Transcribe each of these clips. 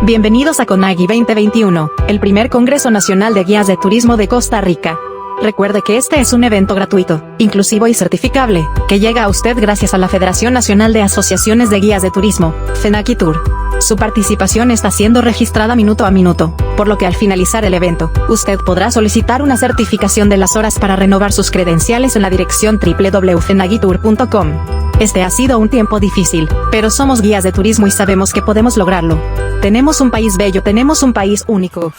Bienvenidos a CONAGI 2021, el primer Congreso Nacional de Guías de Turismo de Costa Rica. Recuerde que este es un evento gratuito, inclusivo y certificable, que llega a usted gracias a la Federación Nacional de Asociaciones de Guías de Turismo, FENACITUR. Su participación está siendo registrada minuto a minuto, por lo que al finalizar el evento, usted podrá solicitar una certificación de las horas para renovar sus credenciales en la dirección www.fenagitur.com. Este ha sido un tiempo difícil, pero somos guías de turismo y sabemos que podemos lograrlo. Tenemos un país bello, tenemos un país único.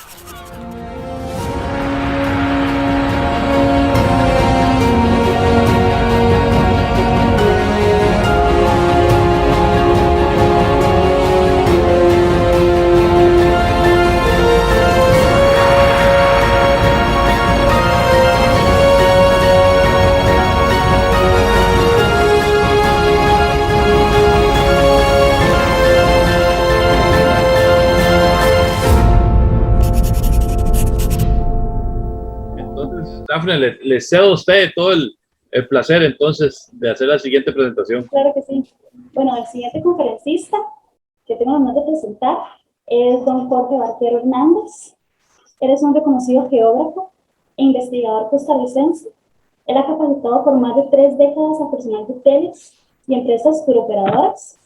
Dafne, le cedo a usted todo el placer entonces de hacer la siguiente presentación. Claro que sí. Bueno, el siguiente conferencista que tengo el honor de presentar es don Jorge Barquero Hernández. Él es un reconocido geógrafo e investigador costarricense. Él ha capacitado por más de 3 décadas a personal de hoteles y empresas turoperadoras.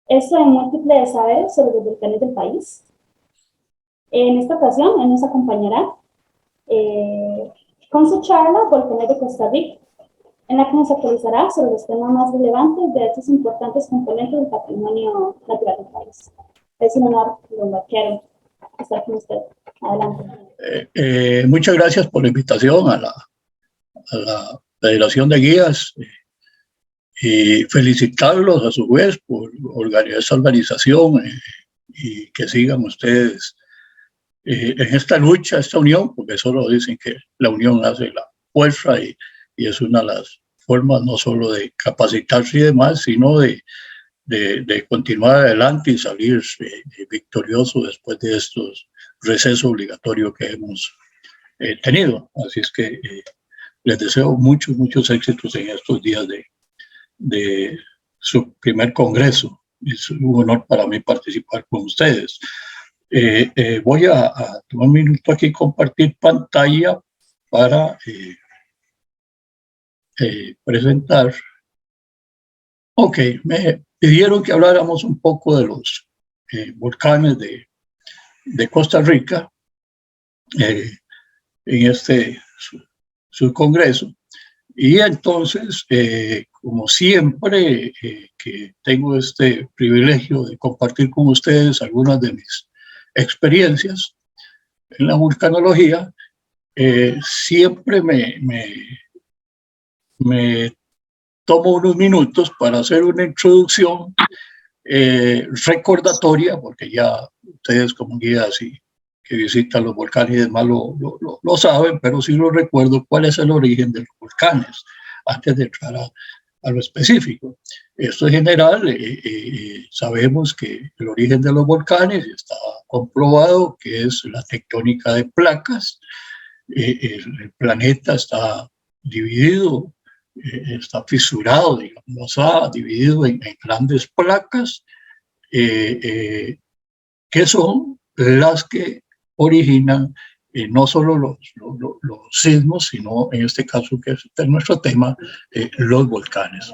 Esto en múltiples saberes sobre los volcanes del país. En esta ocasión, él nos acompañará con su charla Volcanes de Costa Rica, en la que nos actualizará sobre los temas más relevantes de estos importantes componentes del patrimonio natural del país. Es un honor, don Barquero, estar con usted. Adelante. Muchas gracias por la invitación a la Federación de Guías y felicitarlos a su vez por organizar esta organización y que sigan ustedes en esta lucha, esta unión, porque solo dicen que la unión hace la fuerza y es una de las formas no solo de capacitarse y demás, sino de continuar adelante y salir victorioso después de estos recesos obligatorios que hemos tenido. Así es que les deseo muchos éxitos en estos días de su primer congreso. Es un honor para mí participar con ustedes. Voy a tomar un minuto aquí y compartir pantalla para presentar. Ok, me pidieron que habláramos un poco de los volcanes de Costa Rica en este su congreso. Y entonces, como siempre, que tengo este privilegio de compartir con ustedes algunas de mis experiencias en la vulcanología, siempre me tomo unos minutos para hacer una introducción recordatoria, porque ya ustedes como guías y que visitan los volcanes y demás lo saben, pero sí lo recuerdo cuál es el origen de los volcanes antes de entrar a lo específico. Esto en general, sabemos que el origen de los volcanes está comprobado que es la tectónica de placas. El planeta está dividido, está fisurado, digamos, dividido en grandes placas que son las que originan no solo los sismos, sino en este caso, que es nuestro tema, los volcanes.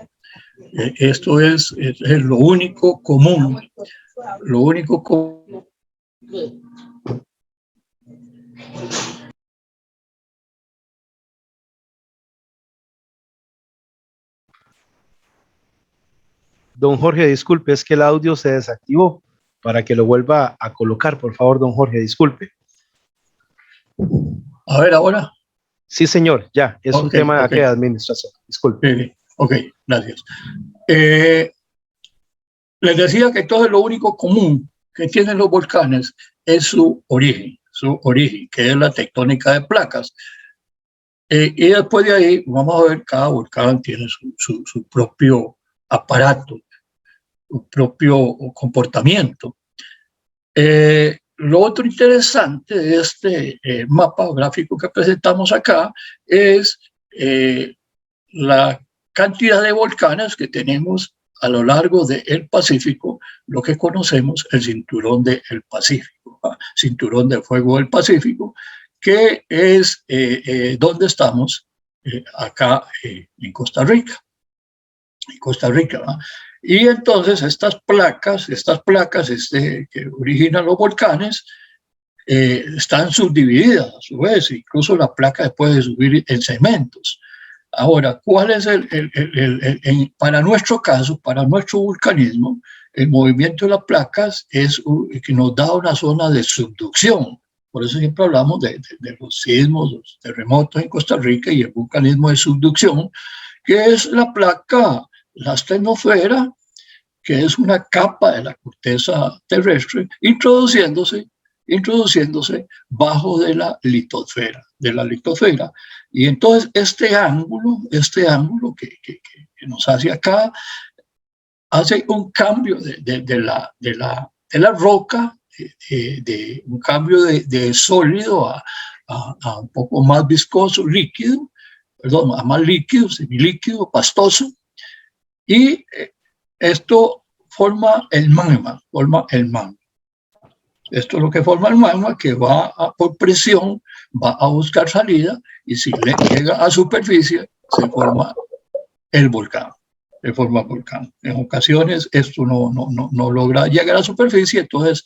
Esto es lo único común. Lo único común. Don Jorge, disculpe, es que el audio se desactivó. Para que lo vuelva a colocar, por favor, don Jorge, disculpe. A ver, ¿ahora? Sí, señor, ya, es un tema de administración, disculpe. Ok, gracias. Les decía que entonces lo único común que tienen los volcanes es su origen, que es la tectónica de placas. Y después de ahí, vamos a ver, cada volcán tiene su propio aparato, su propio comportamiento. Lo otro interesante de este mapa gráfico que presentamos acá es la cantidad de volcanes que tenemos a lo largo del Pacífico lo que conocemos el cinturón del Pacífico, cinturón de fuego del Pacífico, que es donde estamos acá en Costa Rica. ¿Va? Y entonces estas placas que originan los volcanes están subdivididas a su vez, incluso la placa puede subir en segmentos. Ahora, ¿cuál es para nuestro caso, para nuestro vulcanismo, el movimiento de las placas es que nos da una zona de subducción? Por eso siempre hablamos de los sismos, los terremotos en Costa Rica y el vulcanismo de subducción, que es la placa, la astenosfera, que es una capa de la corteza terrestre, introduciéndose bajo de la litosfera. Y entonces este ángulo que nos hace acá, hace un cambio de la roca, un cambio de sólido a un poco más viscoso, líquido, perdón, a más líquido, semilíquido, pastoso, y esto forma el magma. Esto es lo que forma el magma, que va por presión, va a buscar salida, y si le llega a superficie, se forma el volcán. En ocasiones esto no logra llegar a superficie, entonces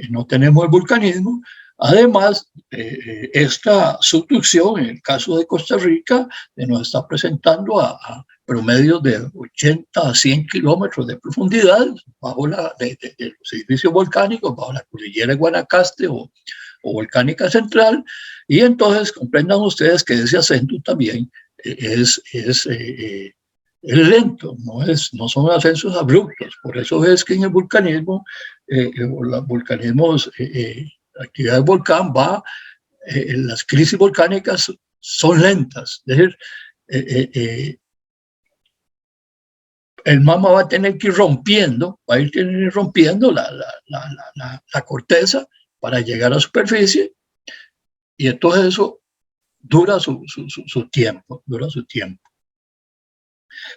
no tenemos el vulcanismo. Además, esta subducción, en el caso de Costa Rica, nos está presentando a promedios de 80 a 100 kilómetros de profundidad bajo de los edificios volcánicos, bajo la cordillera de Guanacaste o volcánica central, y entonces comprendan ustedes que ese ascenso también es lento, no son ascensos abruptos. Por eso es que en el vulcanismo, la actividad del volcán las crisis volcánicas son lentas, es decir, el magma va a tener que ir rompiendo, la corteza para llegar a la superficie, y entonces eso dura su tiempo.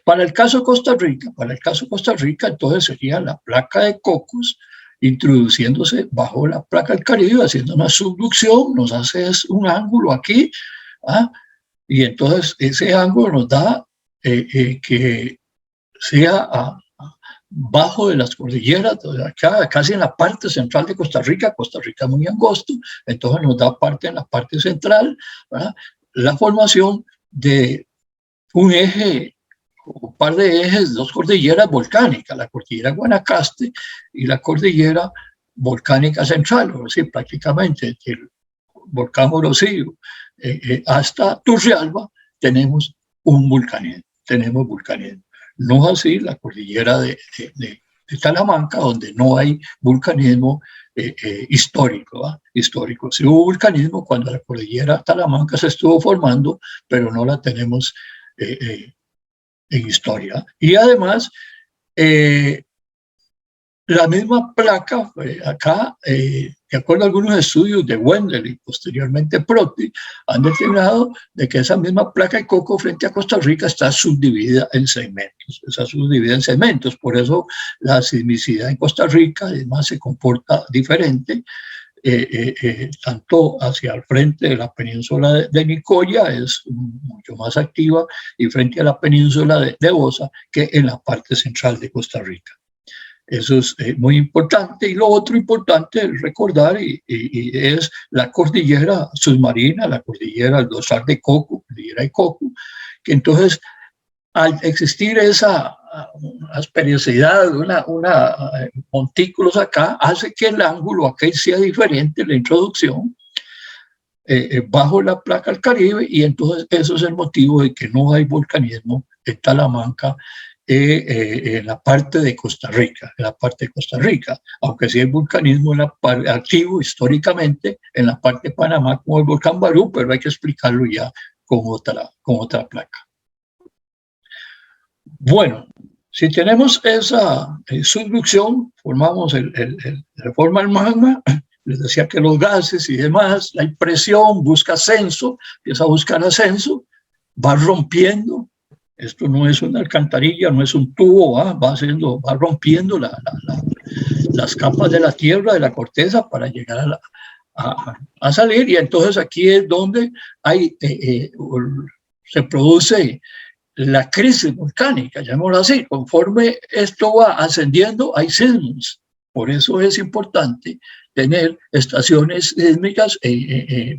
Para el caso de Costa Rica, entonces sería la placa de Cocos introduciéndose bajo la placa del Caribe, haciendo una subducción, nos hace un ángulo aquí, y entonces ese ángulo nos da que sea bajo de las cordilleras, acá, casi en la parte central de Costa Rica es muy angosto, entonces nos da en la parte central, ¿verdad?, la formación de un eje, un par de ejes, dos cordilleras volcánicas, la cordillera Guanacaste y la cordillera volcánica central, es decir, prácticamente el volcán Morocillo hasta Turrialba tenemos vulcanismo. No es así la cordillera de Talamanca, donde no hay vulcanismo histórico. Sí hubo vulcanismo cuando la cordillera Talamanca se estuvo formando, pero no la tenemos en historia. Y además, la misma placa, acá, de acuerdo a algunos estudios de Wendell y posteriormente Proti, han determinado de que esa misma placa de Coco frente a Costa Rica está subdividida en segmentos. Por eso la sismicidad en Costa Rica además se comporta diferente, tanto hacia el frente de la península de Nicoya es mucho más activa, y frente a la península de Osa, que en la parte central de Costa Rica. Eso es muy importante. Y lo otro importante es recordar y es la cordillera submarina, la cordillera, el dorsal de Coco, cordillera de Coco, que entonces, al existir esa asperosidad, montículos acá, hace que el ángulo aquí sea diferente, la introducción, bajo la placa del Caribe, y entonces eso es el motivo de que no hay volcanismo en Talamanca, en la parte de Costa Rica, aunque sí hay vulcanismo activo históricamente en la parte de Panamá, como el volcán Barú, pero hay que explicarlo ya con otra placa. Bueno, si tenemos esa subducción, forma el magma. Les decía que los gases y demás, la impresión busca ascenso, empieza a buscar ascenso, va rompiendo Esto no es una alcantarilla, no es un tubo, va rompiendo las capas de la tierra, de la corteza, para llegar a salir. Y entonces aquí es donde se produce la crisis volcánica, llamémoslo así. Conforme esto va ascendiendo, hay sismos. Por eso es importante tener estaciones sísmicas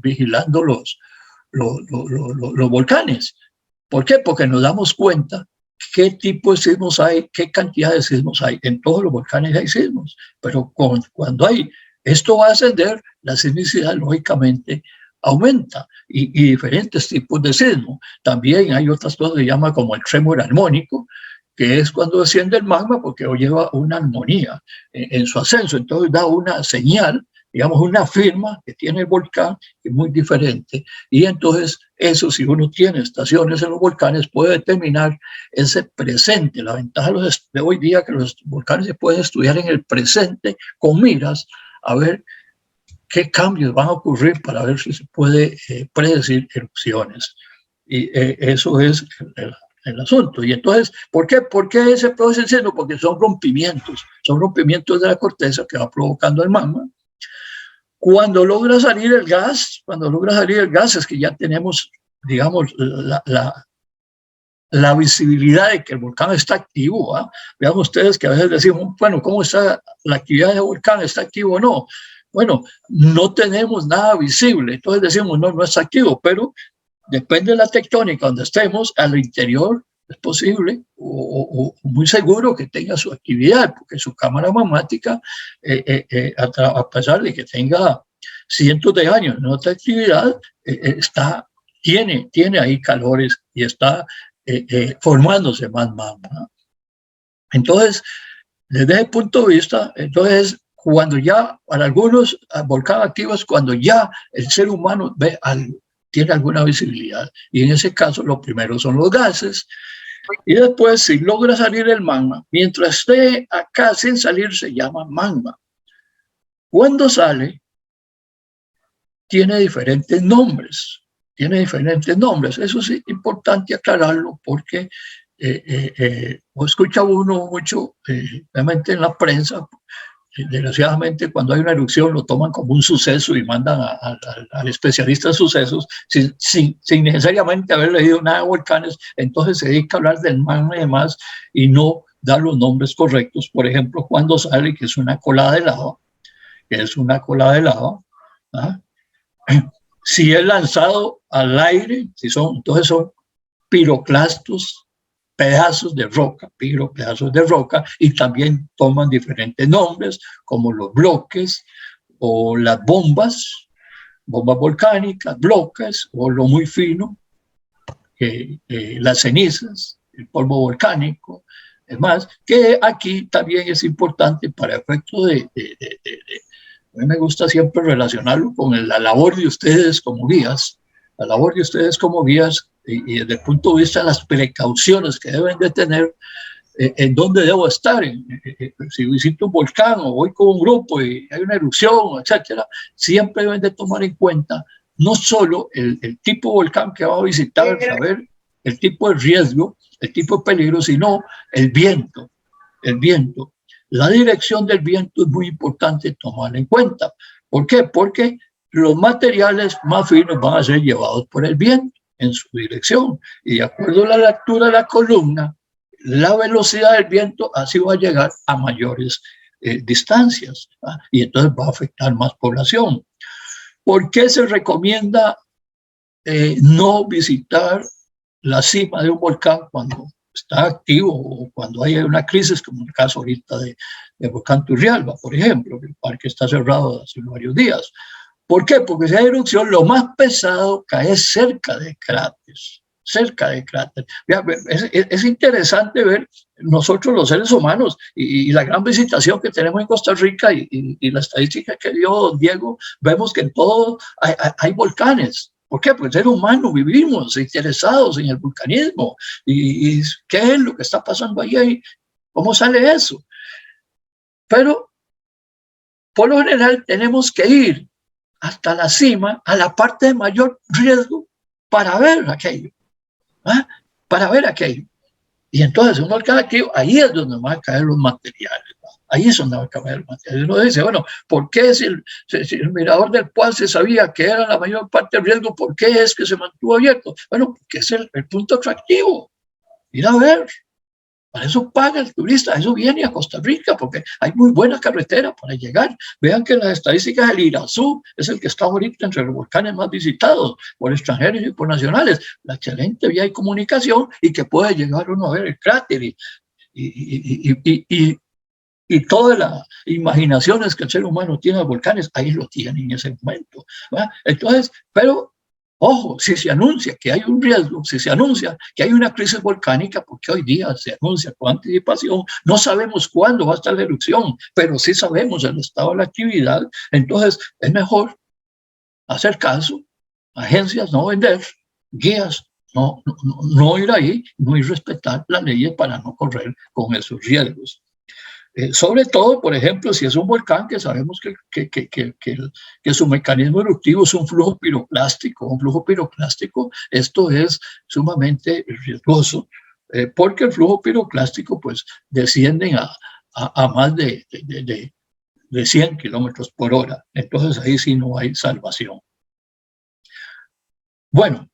vigilando los volcanes. ¿Por qué? Porque nos damos cuenta qué tipo de sismos hay, qué cantidad de sismos hay. En todos los volcanes hay sismos, pero cuando esto va a ascender, la sismicidad lógicamente aumenta, y diferentes tipos de sismo. También hay otras cosas que se llama como el trémor armónico, que es cuando desciende el magma porque lleva una armonía en su ascenso, entonces da una señal, digamos una firma que tiene el volcán, que es muy diferente, y entonces eso, si uno tiene estaciones en los volcanes, puede determinar ese presente. La ventaja de hoy día es que los volcanes se pueden estudiar en el presente con miras a ver qué cambios van a ocurrir, para ver si se puede predecir erupciones. Y eso es el asunto. Y entonces, ¿por qué se produce el sismo? Porque son rompimientos de la corteza que va provocando el magma. Cuando logra salir el gas, es que ya tenemos, digamos, la visibilidad de que el volcán está activo. Vean ustedes que a veces decimos, bueno, ¿cómo está la actividad del volcán? ¿Está activo o no? Bueno, no tenemos nada visible, entonces decimos, no está activo, pero depende de la tectónica donde estemos, al interior es posible o muy seguro que tenga su actividad, porque su cámara magmática, a pesar de que tenga cientos de años en otra actividad, tiene ahí calores y está formándose más magma. Entonces, desde ese punto de vista, entonces, cuando ya, para algunos volcanes activos, cuando ya el ser humano ve algo, tiene alguna visibilidad, y en ese caso lo primero son los gases, y después si logra salir el magma, mientras esté acá sin salir se llama magma. Cuando sale, tiene diferentes nombres, eso es importante aclararlo, porque escucha uno mucho, realmente en la prensa, desgraciadamente cuando hay una erupción lo toman como un suceso y mandan al especialista en sucesos sin necesariamente haber leído nada de volcanes. Entonces se dedica a hablar del magma y demás y no da los nombres correctos. Por ejemplo, cuando sale que es una colada de lava, si es lanzado al aire, entonces son piroclastos, pedazos de roca, y también toman diferentes nombres, como los bloques o las bombas volcánicas, bloques, o lo muy fino, las cenizas, el polvo volcánico. Es más, que aquí también es importante para efecto a mí me gusta siempre relacionarlo con la labor de ustedes como guías, y desde el punto de vista de las precauciones que deben de tener, en dónde debo estar, si visito un volcán o voy con un grupo y hay una erupción, etcétera, siempre deben de tomar en cuenta no solo el tipo de volcán que va a visitar, saber el tipo de riesgo, el tipo de peligro, sino el viento. La dirección del viento es muy importante tomar en cuenta. ¿Por qué? Porque los materiales más finos van a ser llevados por el viento en su dirección, y de acuerdo a la lectura de la columna, la velocidad del viento así va a llegar a mayores distancias, y entonces va a afectar más población. ¿Por qué se recomienda no visitar la cima de un volcán cuando está activo o cuando hay una crisis, como el caso ahorita de volcán Turrialba, por ejemplo, que el parque está cerrado hace varios días? ¿Por qué? Porque si hay erupción, lo más pesado cae cerca de cráteres. Es interesante ver nosotros los seres humanos y la gran visitación que tenemos en Costa Rica y la estadística que dio don Diego, vemos que en todo hay volcanes. ¿Por qué? Porque el ser humano vivimos interesados en el vulcanismo. ¿Y qué es lo que está pasando ahí? ¿Cómo sale eso? Pero por lo general tenemos que ir hasta la cima, a la parte de mayor riesgo, para ver aquello. Y entonces un volcán activo, ahí es donde van a caer los materiales, ¿no? Ahí es donde van a caer los materiales. Uno dice, bueno, ¿por qué si el mirador del Poal se sabía que era la mayor parte del riesgo, por qué es que se mantuvo abierto? Bueno, porque es el punto atractivo. Ir a ver. Para eso paga el turista, eso viene a Costa Rica, porque hay muy buena carretera para llegar. Vean que las estadísticas del Irazú es el que está ahorita entre los volcanes más visitados por extranjeros y por nacionales. La excelente vía de comunicación y que puede llegar uno a ver el cráter y todas las imaginaciones que el ser humano tiene de volcanes, ahí lo tiene en ese momento, ¿verdad? Entonces, pero ojo, si se anuncia que hay un riesgo, si se anuncia que hay una crisis volcánica, porque hoy día se anuncia con anticipación, no sabemos cuándo va a estar la erupción, pero sí sabemos el estado de la actividad, entonces es mejor hacer caso, agencias no vender, guías no ir ahí, no ir a respetar las leyes para no correr con esos riesgos. Sobre todo, por ejemplo, si es un volcán que sabemos que su mecanismo eruptivo es un flujo piroclástico. Esto es sumamente riesgoso, porque el flujo piroclástico pues desciende a más de 100 kilómetros por hora. Entonces ahí sí no hay salvación. Bueno,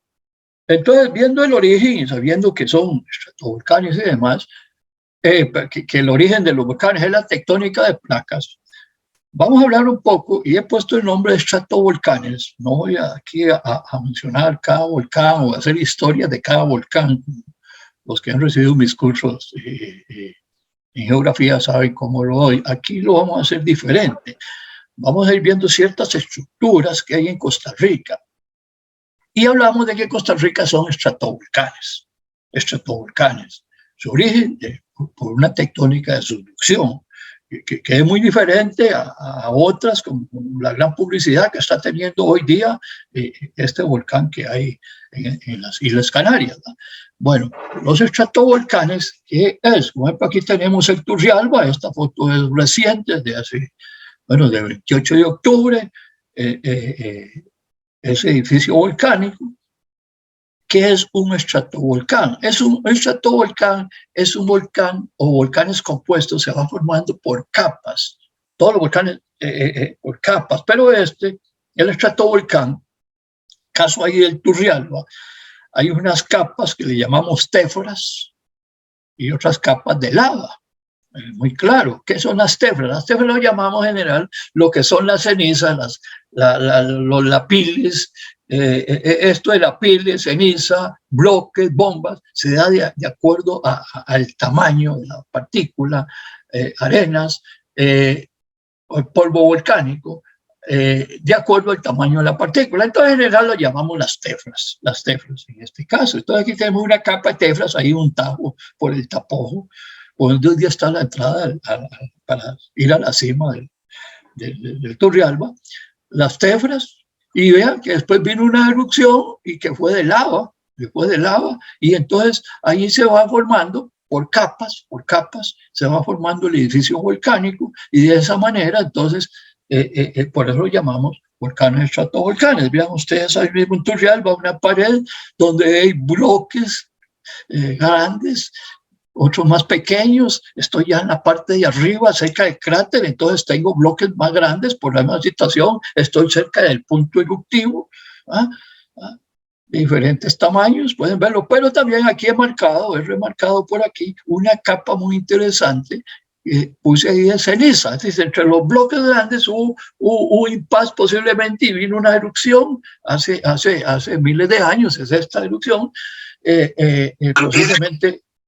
entonces viendo el origen y sabiendo que son estratovolcanes y demás, que el origen de los volcanes es la tectónica de placas. Vamos a hablar un poco, y he puesto el nombre de estratovolcanes. No voy aquí a mencionar cada volcán o a hacer historias de cada volcán. Los que han recibido mis cursos en geografía saben cómo lo doy. Aquí lo vamos a hacer diferente. Vamos a ir viendo ciertas estructuras que hay en Costa Rica. Y hablamos de que Costa Rica son estratovolcanes. Su origen por una tectónica de subducción, que es muy diferente a otras, como la gran publicidad que está teniendo hoy día este volcán que hay en las Islas Canarias, ¿no? Bueno, los estratovolcanes, ¿qué es? Por ejemplo, aquí tenemos el Turrialba, esta foto es reciente, de hace, bueno, del 28 de octubre, ese edificio volcánico. ¿Qué es un estratovolcán? Un estratovolcán es un volcán o volcanes compuestos, se va formando por capas. Todos los volcanes por capas, pero el estratovolcán, caso ahí del Turrialba, hay unas capas que le llamamos téforas y otras capas de lava. Muy claro, ¿qué son las téforas? Las téforas lo llamamos en general lo que son las cenizas, los lapiles. Esto de lapiles, ceniza, bloques, bombas, se da de acuerdo al tamaño de la partícula, arenas, polvo volcánico, de acuerdo al tamaño de la partícula. Entonces, en general, lo llamamos las téfras en este caso. Entonces, aquí tenemos una capa de téfras, ahí un tajo por el tapojo, donde está la entrada para ir a la cima del Turrialba, las téfras, y vean que después vino una erupción y que fue de lava, y entonces ahí se va formando por capas, se va formando el edificio volcánico, y de esa manera, entonces, por eso lo llamamos volcanes estratovolcanes. Vean ustedes ahí mismo en Turrialba una pared donde hay bloques grandes, otros más pequeños. Estoy ya en la parte de arriba, cerca del cráter, entonces tengo bloques más grandes por la misma situación. Estoy cerca del punto eruptivo, de diferentes tamaños, pueden verlo, pero también aquí he remarcado por aquí una capa muy interesante. Puse ahí de ceniza, es decir, entre los bloques grandes hubo un impasse posiblemente y vino una erupción hace miles de años, es esta erupción,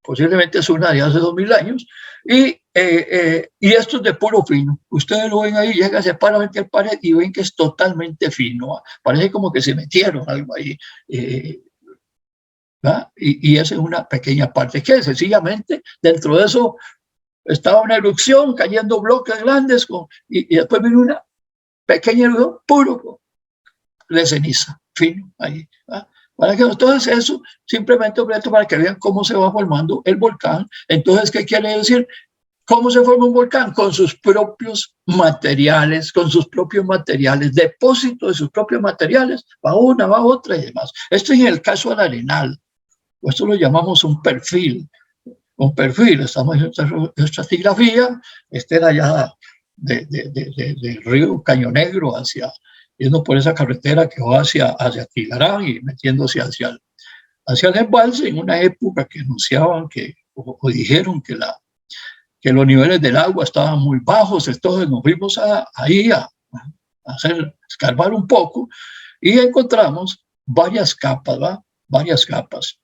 posiblemente es una de hace 2000 años, y esto es de puro fino. Ustedes lo ven ahí, llega, se para frente al pared y ven que es totalmente fino, parece como que se metieron algo ahí, y esa es una pequeña parte que sencillamente dentro de eso estaba una erupción, cayendo bloques grandes, y después vino una pequeña erupción puro de ceniza, fino ahí, para que entonces eso simplemente para que vean cómo se va formando el volcán. Entonces, ¿qué quiere decir? ¿Cómo se forma un volcán? Con sus propios materiales, depósito de sus propios materiales, va una, va otra y demás. Esto es en el caso del Arenal, esto lo llamamos un perfil. con perfil, estamos haciendo estratigrafía, era ya del río Caño Negro yendo por esa carretera que va hacia Tilarán y metiéndose hacia el embalse, en una época que anunciaban o dijeron que los niveles del agua estaban muy bajos. Entonces nos fuimos ahí a escarbar un poco y encontramos varias capas, ¿va? Varias capas,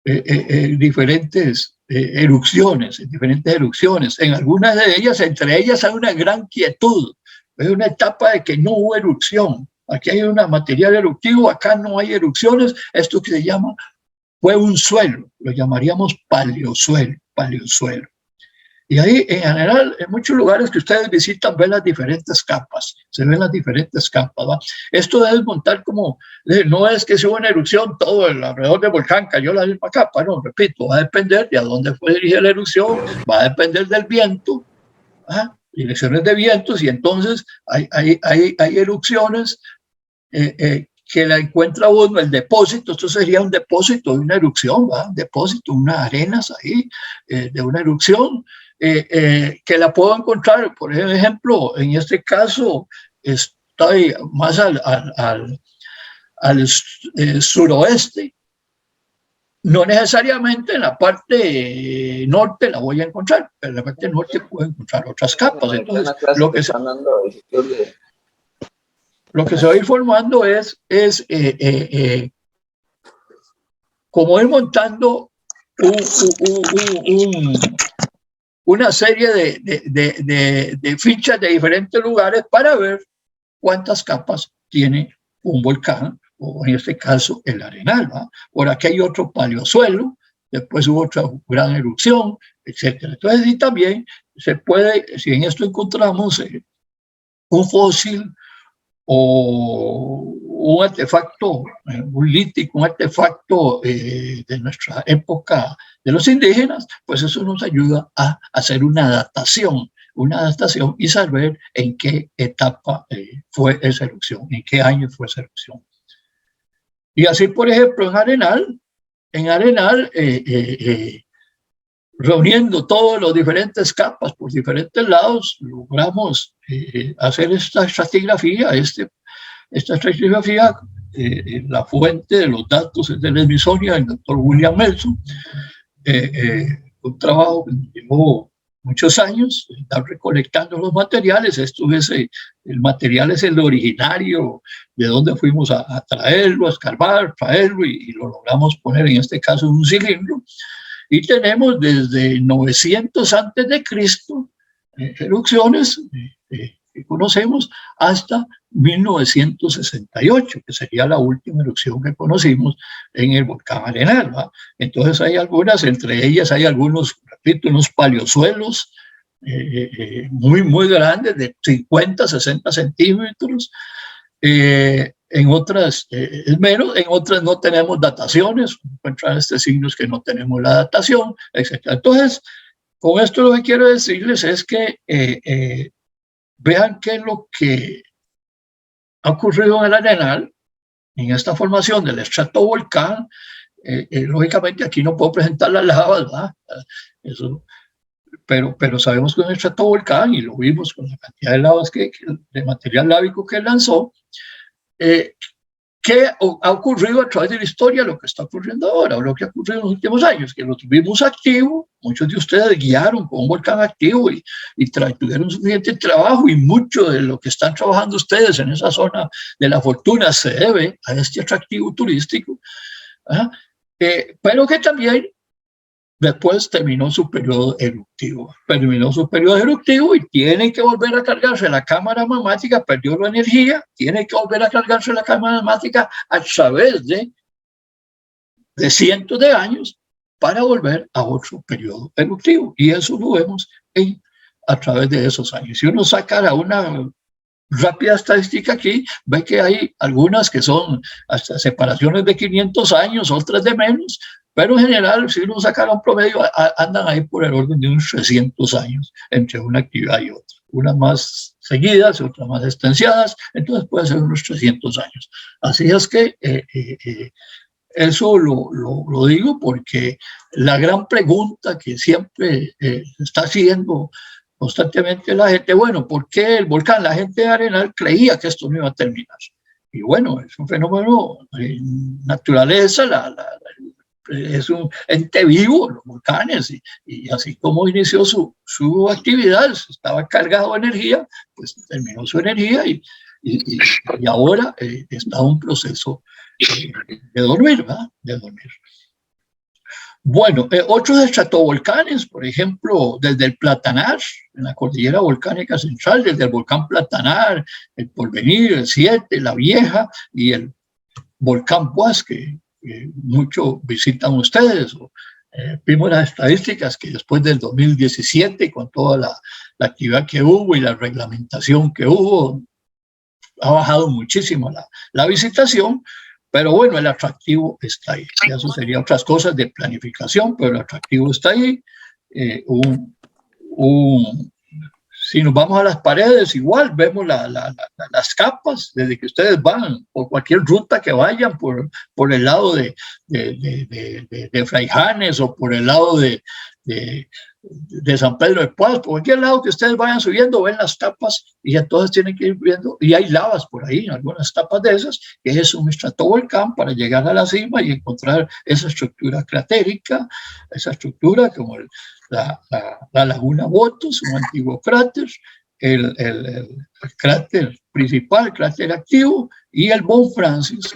diferentes erupciones. En algunas de ellas, entre ellas hay una gran quietud. Es una etapa de que no hubo erupción. Aquí hay un material eruptivo, acá no hay erupciones. Esto que se llama, fue un suelo, lo llamaríamos paleosuelo. Y ahí, en general, en muchos lugares que ustedes visitan, ven las diferentes capas, se ven las diferentes capas, ¿va? Esto de desmontar como, no es que sea una erupción, todo alrededor del volcán cayó la misma capa, no, repito, va a depender de a dónde fue dirigida la erupción, va a depender del viento, direcciones de vientos, y entonces hay erupciones que la encuentra uno, el depósito. Esto sería un depósito de una erupción, ¿va? Un depósito, unas arenas ahí de una erupción, que la puedo encontrar, por ejemplo, en este caso, estoy más al suroeste, no necesariamente en la parte norte la voy a encontrar, pero en la parte norte puedo encontrar otras capas. Entonces, lo que se va a ir formando es como ir montando una serie de fichas de diferentes lugares para ver cuántas capas tiene un volcán, o en este caso el Arenal, ¿va? Por aquí hay otro paleosuelo, después hubo otra gran erupción, etc. Entonces, y también se puede, si en esto encontramos un fósil o un artefacto, un lítico, un artefacto de nuestra época de los indígenas, pues eso nos ayuda a hacer una datación y saber en qué etapa fue esa erupción, en qué año fue esa erupción. Y así, por ejemplo, en Arenal, reuniendo todas las diferentes capas por diferentes lados, logramos hacer esta estratigrafía. Esta estratigrafía, la fuente de los datos es del Smithsonian, el doctor William Nelson, un trabajo que llevó muchos años, estar recolectando los materiales. El material es el originario, de donde fuimos a traerlo, a escarbar, traerlo, y lo logramos poner en este caso en un cilindro. Y tenemos desde 900 antes de Cristo erupciones que conocemos hasta 1968, que sería la última erupción que conocimos en el volcán Arenal, ¿va? Entonces hay algunas, entre ellas hay algunos, repito, unos paleosuelos muy grandes, de 50, 60 centímetros. En otras es menos, en otras no tenemos dataciones, encuentran signos que no tenemos la datación, etc. Entonces, con esto lo que quiero decirles es que vean qué es lo que ha ocurrido en el Arenal, en esta formación del estratovolcán. Lógicamente aquí no puedo presentar las lavas, ¿verdad? Eso, pero sabemos que es un estratovolcán, y lo vimos con la cantidad de lavas de material lávico que lanzó. ¿Qué ha ocurrido a través de la historia? Lo que está ocurriendo ahora, o lo que ha ocurrido en los últimos años, que lo tuvimos activo. Muchos de ustedes guiaron con un volcán activo y tuvieron suficiente trabajo, y mucho de lo que están trabajando ustedes en esa zona de La Fortuna se debe a este atractivo turístico, pero que también después terminó su periodo eruptivo. Y tiene que volver a cargarse la cámara magmática, perdió la energía, tiene que volver a cargarse la cámara magmática a través de cientos de años para volver a otro periodo eruptivo. Y eso lo vemos a través de esos años. Si uno sacara una rápida estadística aquí, ve que hay algunas que son hasta separaciones de 500 años, otras de menos, pero en general, si uno sacara un promedio, andan ahí por el orden de unos 300 años entre una actividad y otra. Unas más seguidas, otras más extensiadas, entonces puede ser unos 300 años. Así es que eso lo digo porque la gran pregunta que siempre está haciendo constantemente la gente, bueno, ¿por qué el volcán? La gente de Arenal creía que esto no iba a terminar. Y bueno, es un fenómeno de naturaleza, es un ente vivo, los volcanes, y así como inició su actividad, estaba cargado de energía, pues terminó su energía y ahora está un proceso de dormir, ¿verdad? De dormir. Bueno, otros estratovolcanes, por ejemplo, desde el Platanar, en la cordillera volcánica central, desde el volcán Platanar, el Porvenir, el 7, la Vieja y el volcán Poás, que mucho visitan ustedes. Vimos las estadísticas que después del 2017, con toda la actividad que hubo y la reglamentación que hubo, ha bajado muchísimo la visitación. Pero bueno, el atractivo está ahí. Ya eso sería otras cosas de planificación, pero el atractivo está ahí. Si nos vamos a las paredes, igual vemos las capas, desde que ustedes van, por cualquier ruta que vayan, por el lado de Fraijanes o por el lado de San Pedro de Poás, por cualquier lado que ustedes vayan subiendo, ven las tapas y entonces tienen que ir viendo, y hay lavas por ahí, algunas tapas de esas, que es un estratovolcán para llegar a la cima y encontrar esa estructura cratérica, esa estructura como la laguna Botos, un antiguo cráter, el cráter principal, el cráter activo, y el Mont Francis,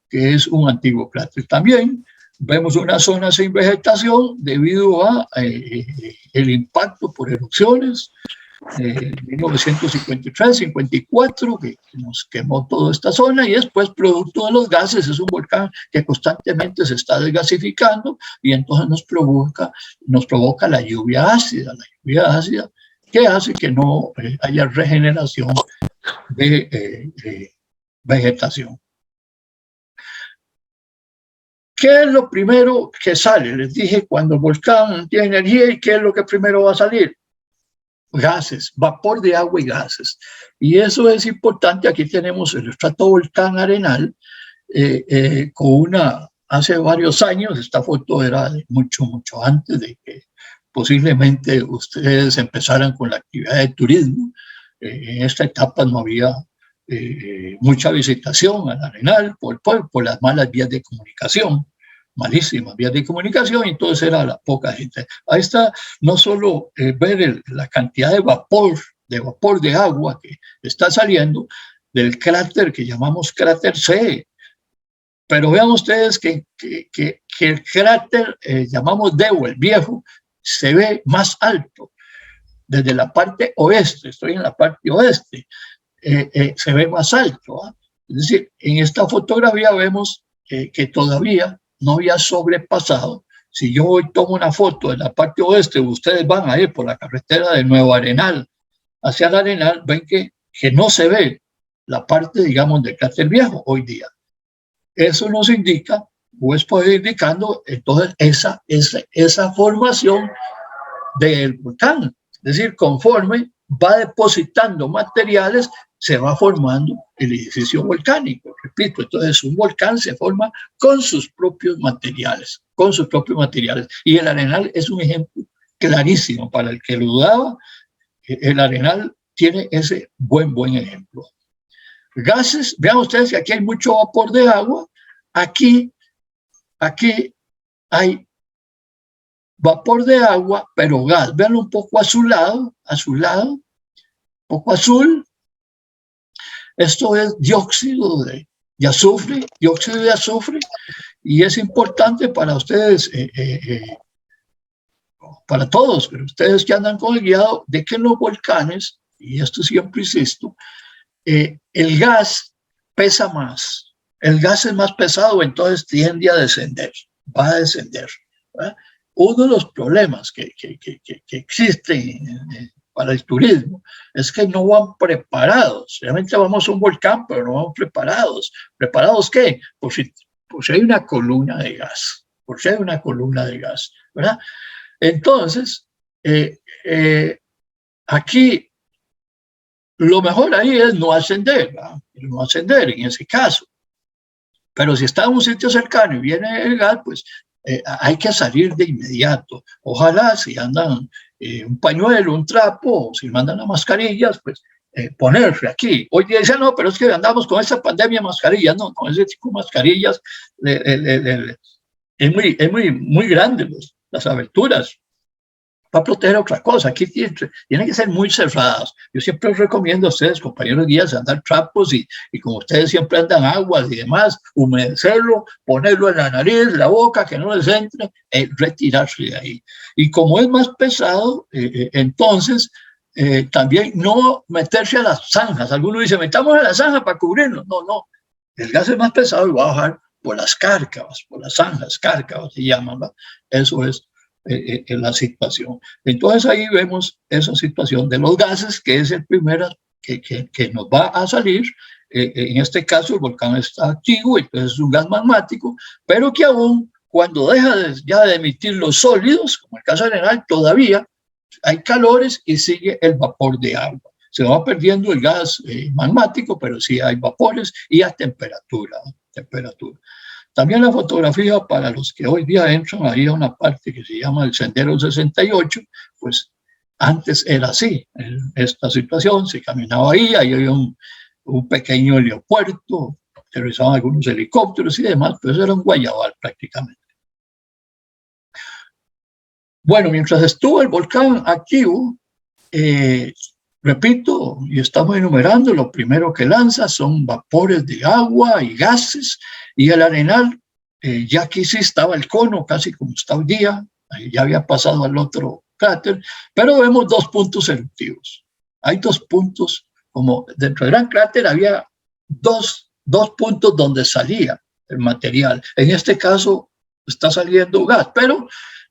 que es un antiguo cráter también. Vemos una zona sin vegetación debido a el impacto por erupciones de 1953-54 que nos quemó toda esta zona, y después, producto de los gases, es un volcán que constantemente se está desgasificando y entonces nos provoca la lluvia ácida que hace que no haya regeneración de vegetación. ¿Qué es lo primero que sale? Les dije, cuando el volcán tiene energía, ¿y qué es lo que primero va a salir? Gases, vapor de agua y gases. Y eso es importante. Aquí tenemos el estratovolcán Arenal, hace varios años, esta foto era de mucho antes de que posiblemente ustedes empezaran con la actividad de turismo. En esta etapa no había mucha visitación al Arenal por las malas vías de comunicación, malísimas vías de comunicación, y entonces era la poca gente. Ahí está no solo ver la cantidad de vapor de agua que está saliendo del cráter que llamamos cráter C, pero vean ustedes que el cráter llamamos Deu, el viejo, se ve más alto desde la parte oeste. Estoy en la parte oeste. Se ve más alto, ¿eh? Es decir, en esta fotografía vemos que todavía no había sobrepasado. Si yo hoy tomo una foto de la parte oeste, ustedes van a ir por la carretera de Nuevo Arenal hacia el Arenal, ven que no se ve la parte, digamos, del cráter viejo hoy día. Eso nos indica, o es por indicando, entonces, esa formación del volcán. Es decir, conforme va depositando materiales, se va formando el edificio volcánico. Repito, entonces un volcán se forma con sus propios materiales, Y el Arenal es un ejemplo clarísimo para el que lo dudaba. El Arenal tiene ese buen ejemplo. Gases, vean ustedes que aquí hay mucho vapor de agua. Aquí hay vapor de agua, pero gas. Veanlo un poco azulado, un poco azul. Esto es dióxido de azufre, y es importante para ustedes, para todos, pero ustedes que andan con el guiado, de que en los volcanes, y esto siempre insisto, el gas pesa más, el gas es más pesado, entonces tiende a descender, va a descender, ¿verdad? Uno de los problemas que existen para el turismo es que no van preparados. Realmente vamos a un volcán, pero no vamos preparados. ¿Preparados qué? Por si hay una columna de gas, ¿verdad? Entonces, aquí lo mejor ahí es no ascender, ¿verdad? No ascender en ese caso. Pero si está en un sitio cercano y viene el gas, pues hay que salir de inmediato. Ojalá si andan un pañuelo, un trapo, o si mandan las mascarillas, pues ponerse aquí. Hoy día dicen, no, pero es que andamos con esta pandemia mascarillas. No, con ese tipo de mascarillas es muy grande las aberturas. Para proteger otra cosa, aquí tienen que ser muy cerradas. Yo siempre os recomiendo a ustedes, compañeros guías, andar trapos y como ustedes siempre andan aguas y demás, humedecerlo, ponerlo en la nariz, la boca, que no les entre, retirarse de ahí. Y como es más pesado, entonces también no meterse a las zanjas. Algunos dicen, metamos a la zanja para cubrirnos. No, no, el gas es más pesado y va a bajar por las cárcavas, por las zanjas, cárcavas se llaman, ¿va? Eso es en la situación. Entonces ahí vemos esa situación de los gases, que es el primero que nos va a salir. En este caso el volcán está activo, entonces es un gas magmático, pero que aún cuando deja ya de emitir los sólidos, como el caso Arenal, todavía hay calores y sigue el vapor de agua. Se va perdiendo el gas magmático, pero sí hay vapores y a temperatura. También la fotografía, para los que hoy día entran ahí a una parte que se llama el Sendero 68, pues antes era así, esta situación, se caminaba ahí había un pequeño heliopuerto, aterrizaban algunos helicópteros y demás, pero eso era un guayabal prácticamente. Bueno, mientras estuvo el volcán activo, repito, y estamos enumerando, lo primero que lanza son vapores de agua y gases, y el Arenal, ya aquí sí estaba el cono, casi como está hoy día, ya había pasado al otro cráter, pero vemos dos puntos eruptivos. Hay dos puntos, como dentro del gran cráter había dos puntos donde salía el material. En este caso está saliendo gas, pero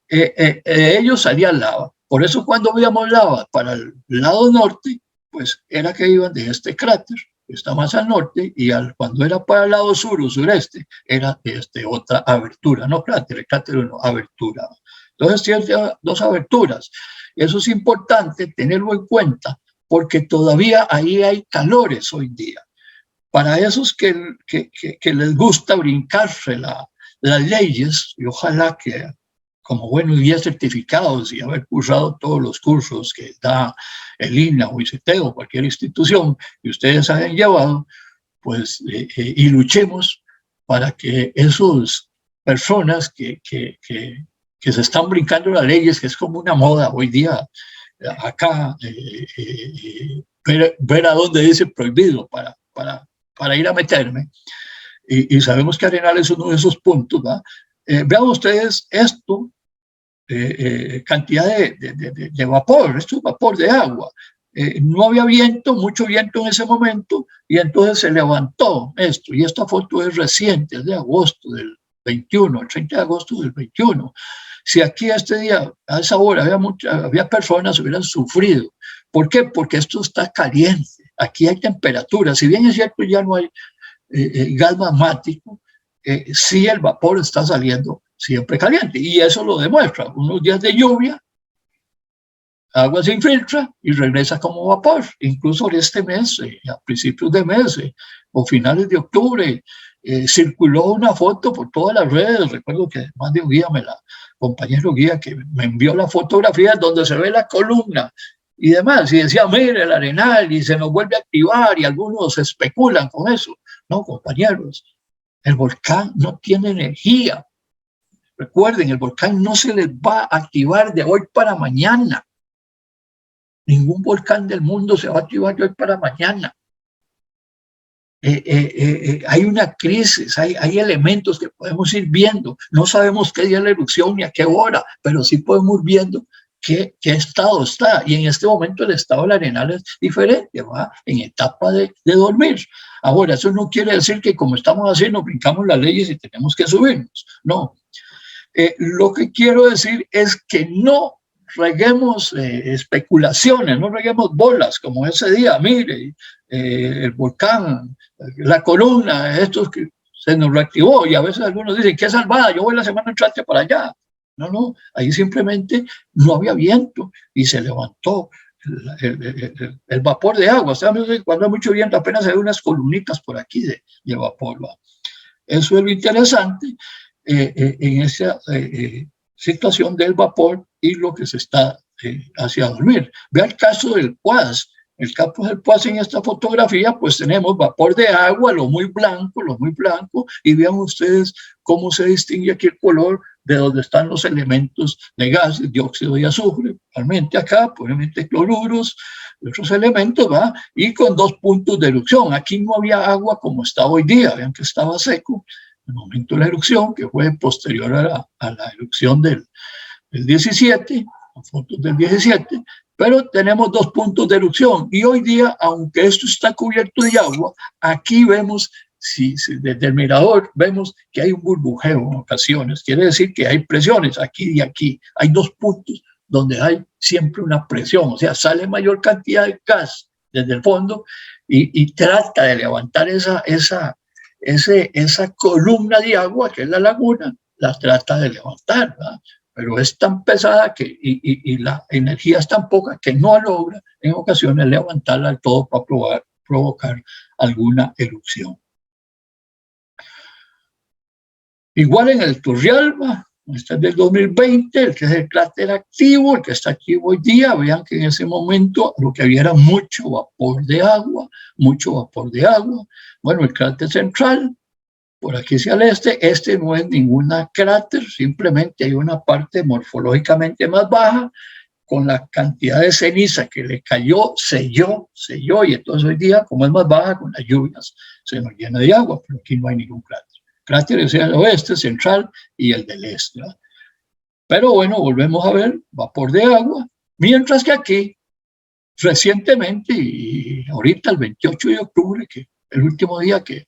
ellos salían lava. Por eso cuando veíamos lava para el lado norte, pues era que iban de este cráter, que está más al norte, y cuando era para el lado sur o sureste, era de otra abertura, no cráter, el cráter no, abertura. Entonces tiene dos aberturas. Eso es importante tenerlo en cuenta, porque todavía ahí hay calores hoy día. Para esos que les gusta brincarse las leyes, y ojalá que como buenos guías certificados y haber cursado todos los cursos que da el INA o ICT o cualquier institución que ustedes hayan llevado, pues y luchemos para que esas personas que se están brincando las leyes, que es como una moda hoy día acá, ver a dónde dice prohibido para ir a meterme, y sabemos que Arenal es uno de esos puntos, ¿va? Vean ustedes esto, cantidad de vapor, esto es vapor de agua. No había viento, mucho viento en ese momento, y entonces se levantó esto, y esta foto es reciente, es de agosto del 21, el 30 de agosto del 21. Si aquí este día, a esa hora, había personas que hubieran sufrido. ¿Por qué? Porque esto está caliente, aquí hay temperatura, si bien es cierto ya no hay gas magmático, sí el vapor está saliendo siempre caliente, y eso lo demuestra. Unos días de lluvia, agua se infiltra y regresa como vapor. Incluso este mes, a principios de mes o finales de octubre, circuló una foto por todas las redes. Recuerdo que más de un guía, compañero guía, que me envió la fotografía donde se ve la columna y demás, y decía, mire el Arenal, y se nos vuelve a activar, y algunos especulan con eso. No, compañeros, el volcán no tiene energía. Recuerden, el volcán no se les va a activar de hoy para mañana. Ningún volcán del mundo se va a activar de hoy para mañana. Hay una crisis, hay elementos que podemos ir viendo. No sabemos qué día es la erupción ni a qué hora, pero sí podemos ir viendo qué estado está. Y en este momento el estado del Arenal es diferente, va en etapa de dormir. Ahora, eso no quiere decir que como estamos haciendo, brincamos las leyes y tenemos que subirnos. No. Lo que quiero decir es que no reguemos especulaciones, no reguemos bolas como ese día. Mire, el volcán, la columna, esto que se nos reactivó, y a veces algunos dicen, qué salvada, yo voy la semana entrante para allá. No, ahí simplemente no había viento y se levantó el vapor de agua. Cuando hay mucho viento apenas hay unas columnitas por aquí de vapor, ¿va? Eso es lo interesante. en esa situación del vapor y lo que se está hacia dormir. Vea el caso del Puas. El caso del Puas en esta fotografía, pues tenemos vapor de agua, lo muy blanco, y vean ustedes cómo se distingue aquí el color de donde están los elementos de gases, dióxido de azufre, realmente acá, probablemente cloruros, otros elementos, ¿va? Y con 2 puntos de erupción. Aquí no había agua como está hoy día, vean que estaba seco en el momento de la erupción, que fue posterior a la erupción del 17, fotos del 17, pero tenemos 2 puntos de erupción. Y hoy día, aunque esto está cubierto de agua, aquí vemos, si desde el mirador, vemos que hay un burbujeo en ocasiones. Quiere decir que hay presiones aquí y aquí. Hay 2 puntos donde hay siempre una presión, o sea, sale mayor cantidad de gas desde el fondo y trata de levantar esa columna de agua, que es la laguna, la trata de levantar, ¿verdad? Pero es tan pesada y la energía es tan poca que no logra en ocasiones levantarla del todo para provocar alguna erupción. Igual en el Turrialba, este es del 2020, el que es el cráter activo, el que está activo hoy día. Vean que en ese momento lo que había era mucho vapor de agua. Bueno, el cráter central, por aquí hacia el este no es ninguna cráter, simplemente hay una parte morfológicamente más baja, con la cantidad de ceniza que le cayó, selló, y entonces hoy día, como es más baja, con las lluvias se nos llena de agua, pero aquí no hay ningún cráter. Cráteres es el oeste, central y el del este, ¿verdad? Pero bueno, volvemos a ver vapor de agua, mientras que aquí, recientemente, y ahorita el 28 de octubre, que el último día que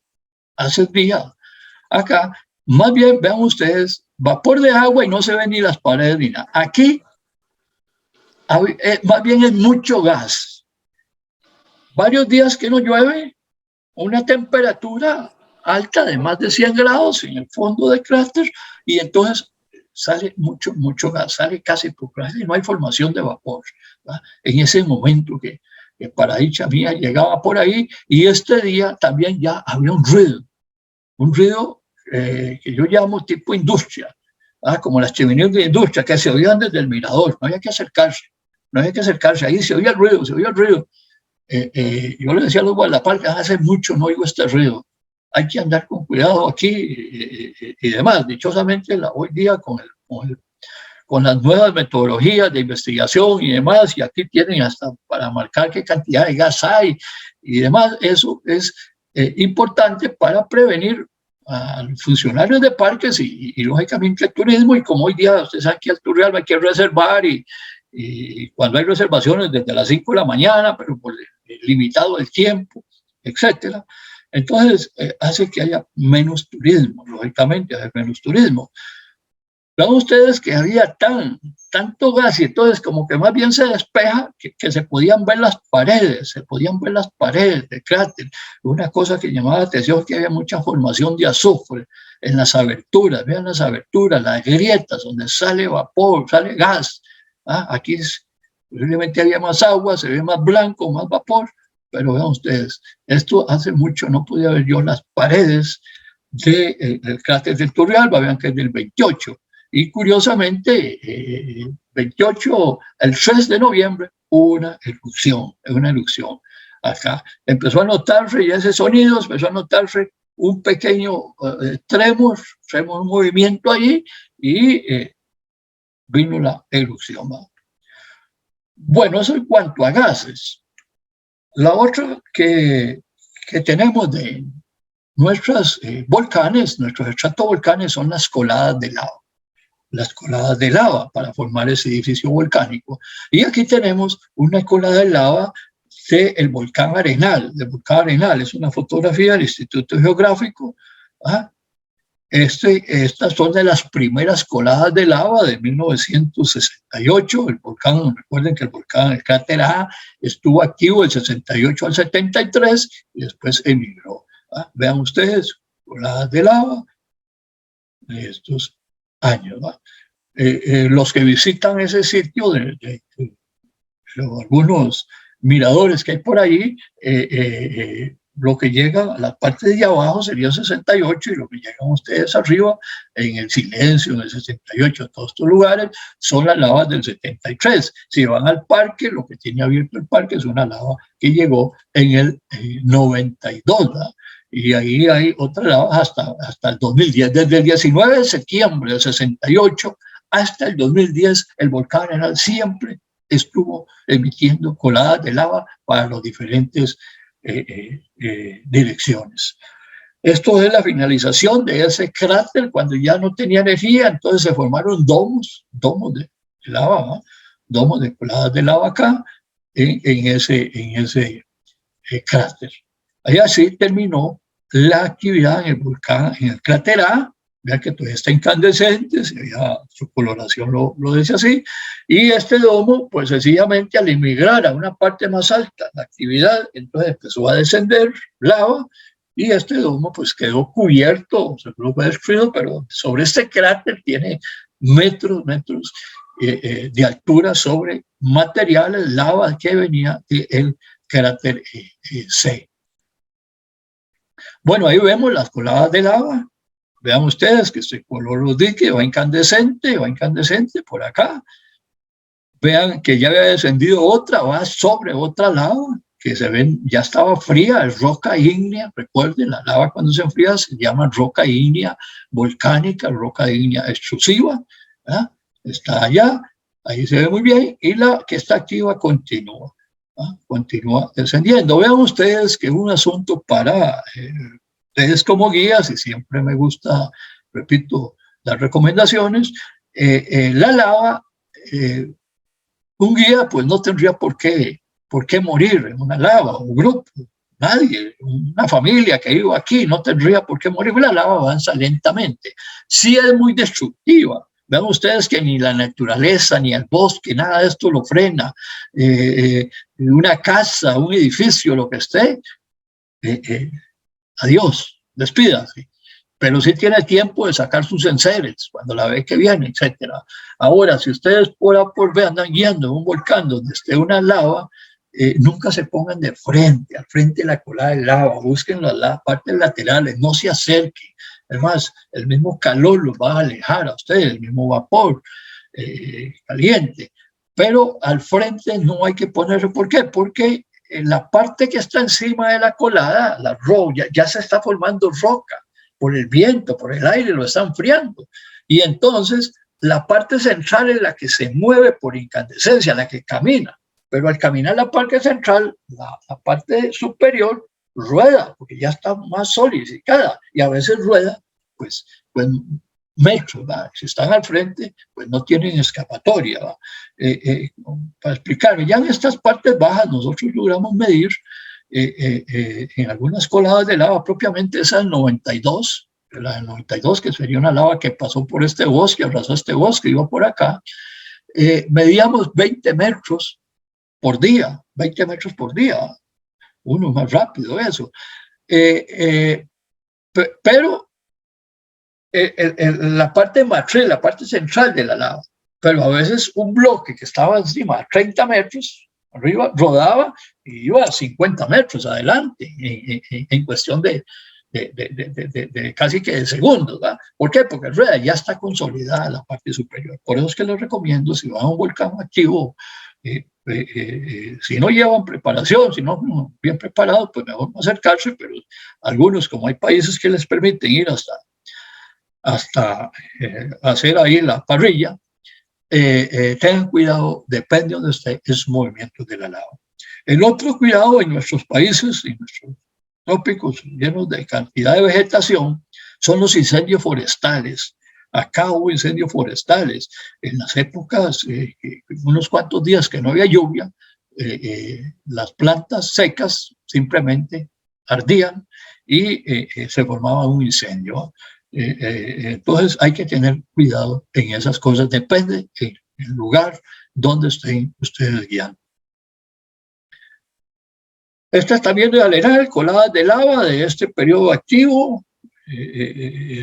hace el día, acá, más bien, vean ustedes, vapor de agua y no se ven ni las paredes ni nada. Aquí, más bien es mucho gas. Varios días que no llueve, una temperatura alta de más de 100 grados en el fondo del cráter, y entonces sale mucho gas, sale casi por cráter y no hay formación de vapor, ¿verdad? En ese momento que para dicha mía llegaba por ahí, y este día también ya había un ruido que yo llamo tipo industria, ¿verdad? Como las chimeneas de industria que se oían desde el mirador, no había que acercarse, ahí se oía el ruido. Yo le decía a los guardaparques, hace mucho no oigo este ruido, hay que andar con cuidado aquí y demás. Dichosamente hoy día con las nuevas metodologías de investigación y demás, y aquí tienen hasta para marcar qué cantidad de gas hay y demás, eso es importante para prevenir a los funcionarios de parques y lógicamente el turismo. Y como hoy día ustedes saben que al Turrialba hay que reservar, y cuando hay reservaciones desde las 5 de la mañana, pero por limitado el tiempo, etcétera, entonces hace que haya menos turismo, lógicamente hay menos turismo. Vean ustedes que había tanto gas, y entonces como que más bien se despeja que se podían ver las paredes, del cráter. Una cosa que llamaba la atención, que había mucha formación de azufre en las aberturas. Vean las aberturas, las grietas donde sale vapor, sale gas. Aquí posiblemente había más agua, se ve más blanco, más vapor, pero vean ustedes, esto hace mucho no podía ver yo las paredes del cráter del Turrialba. Vean que es del 28, y curiosamente 28, el 3 de noviembre, una erupción. Acá empezó a notarse ya ese sonido, empezó a notarse un pequeño tremor, un movimiento allí, y vino la erupción. Bueno, eso en cuanto a gases. La otra que tenemos de nuestros volcanes, nuestros estratovolcanes, son las coladas de lava. Para formar ese edificio volcánico. Y aquí tenemos una colada de lava del volcán Arenal. Es una fotografía del Instituto Geográfico. Estas son de las primeras coladas de lava de 1968. El volcán, recuerden que el cráter A estuvo activo del 68 al 73 y después emigró. Vean ustedes, coladas de lava de estos años. Los que visitan ese sitio, algunos miradores que hay por ahí, lo que llega a la parte de abajo sería 68 y lo que llegan ustedes arriba en el Silencio, en el 68, todos estos lugares son las lavas del 73. Si van al parque, lo que tiene abierto el parque es una lava que llegó en el 92, ¿verdad? Y ahí hay otra lava hasta el 2010. Desde el 19 de septiembre del 68 hasta el 2010, el volcán Arenal siempre estuvo emitiendo coladas de lava para los diferentes direcciones. Esto es la finalización de ese cráter cuando ya no tenía energía, entonces se formaron domos de lava, ¿no? Domos de coladas de lava acá en ese cráter. Ahí así terminó la actividad en el volcán, en el cráter A. Vean que todavía está incandescente, su coloración lo dice así, y este domo, pues sencillamente al emigrar a una parte más alta, la actividad, entonces empezó a descender lava, y este domo pues quedó cubierto, se lo fue destruido, pero sobre este cráter tiene metros de altura sobre materiales, lava que venía del cráter C. Bueno, ahí vemos las coladas de lava. Vean ustedes que este color los dice, va incandescente por acá. Vean que ya había descendido otra, va sobre otra lava, que se ven, ya estaba fría, es roca ígnea. Recuerden, la lava cuando se enfría se llama roca ígnea volcánica, roca ígnea extrusiva. ¿Verdad? Está allá, ahí se ve muy bien, y la que está activa continúa. Continúa descendiendo. Vean ustedes que es un asunto para ustedes como guías, y siempre me gusta, repito, dar recomendaciones. La lava, un guía pues no tendría por qué morir en una lava, un grupo, nadie, una familia que vive aquí no tendría por qué morir. La lava avanza lentamente, sí es muy destructiva. Vean ustedes que ni la naturaleza, ni el bosque, nada de esto lo frena. Una casa, un edificio, lo que esté, adiós, despídase. Pero sí tiene tiempo de sacar sus enseres cuando la ve que viene, etc. Ahora, si ustedes por ver andan guiando en un volcán donde esté una lava, nunca se pongan de frente, al frente de la colada de lava, busquen las partes laterales, no se acerquen. Además, el mismo calor los va a alejar a ustedes, el mismo vapor caliente. Pero al frente no hay que ponerse. ¿Por qué? Porque en la parte que está encima de la colada, la roca, ya se está formando roca. Por el viento, por el aire, lo está enfriando. Y entonces, la parte central es la que se mueve por incandescencia, la que camina. Pero al caminar la parte central, la parte superior rueda, porque ya está más solidificada, y a veces rueda, pues metros, ¿va? Si están al frente, pues no tienen escapatoria, ¿va? Para explicarme, ya en estas partes bajas nosotros logramos medir en algunas coladas de lava, propiamente esa del 92, la del 92, que sería una lava que pasó por este bosque, abrazó este bosque, iba por acá, medíamos 20 metros por día, 20 metros por día, uno más rápido eso. Pero la parte matriz, la parte central de la lava, pero a veces un bloque que estaba encima de 30 metros arriba rodaba y iba a 50 metros adelante en cuestión de casi que de segundos, ¿verdad? ¿Por qué? Porque rueda ya está consolidada la parte superior. Por eso es que les recomiendo, si van a un volcán activo, si no llevan preparación, si no bien preparados, pues mejor no acercarse, pero algunos, como hay países que les permiten ir hasta hacer ahí la parrilla, tengan cuidado, depende de donde esté esos movimientos de la lava. El otro cuidado en nuestros países, en nuestros trópicos llenos de cantidad de vegetación, son los incendios forestales. Acá hubo incendios forestales en las épocas, unos cuantos días que no había lluvia, las plantas secas simplemente ardían y se formaba un incendio. Entonces hay que tener cuidado en esas cosas, depende del lugar donde estén ustedes guiando. Esta está viendo de Arenal, coladas de lava de este periodo activo.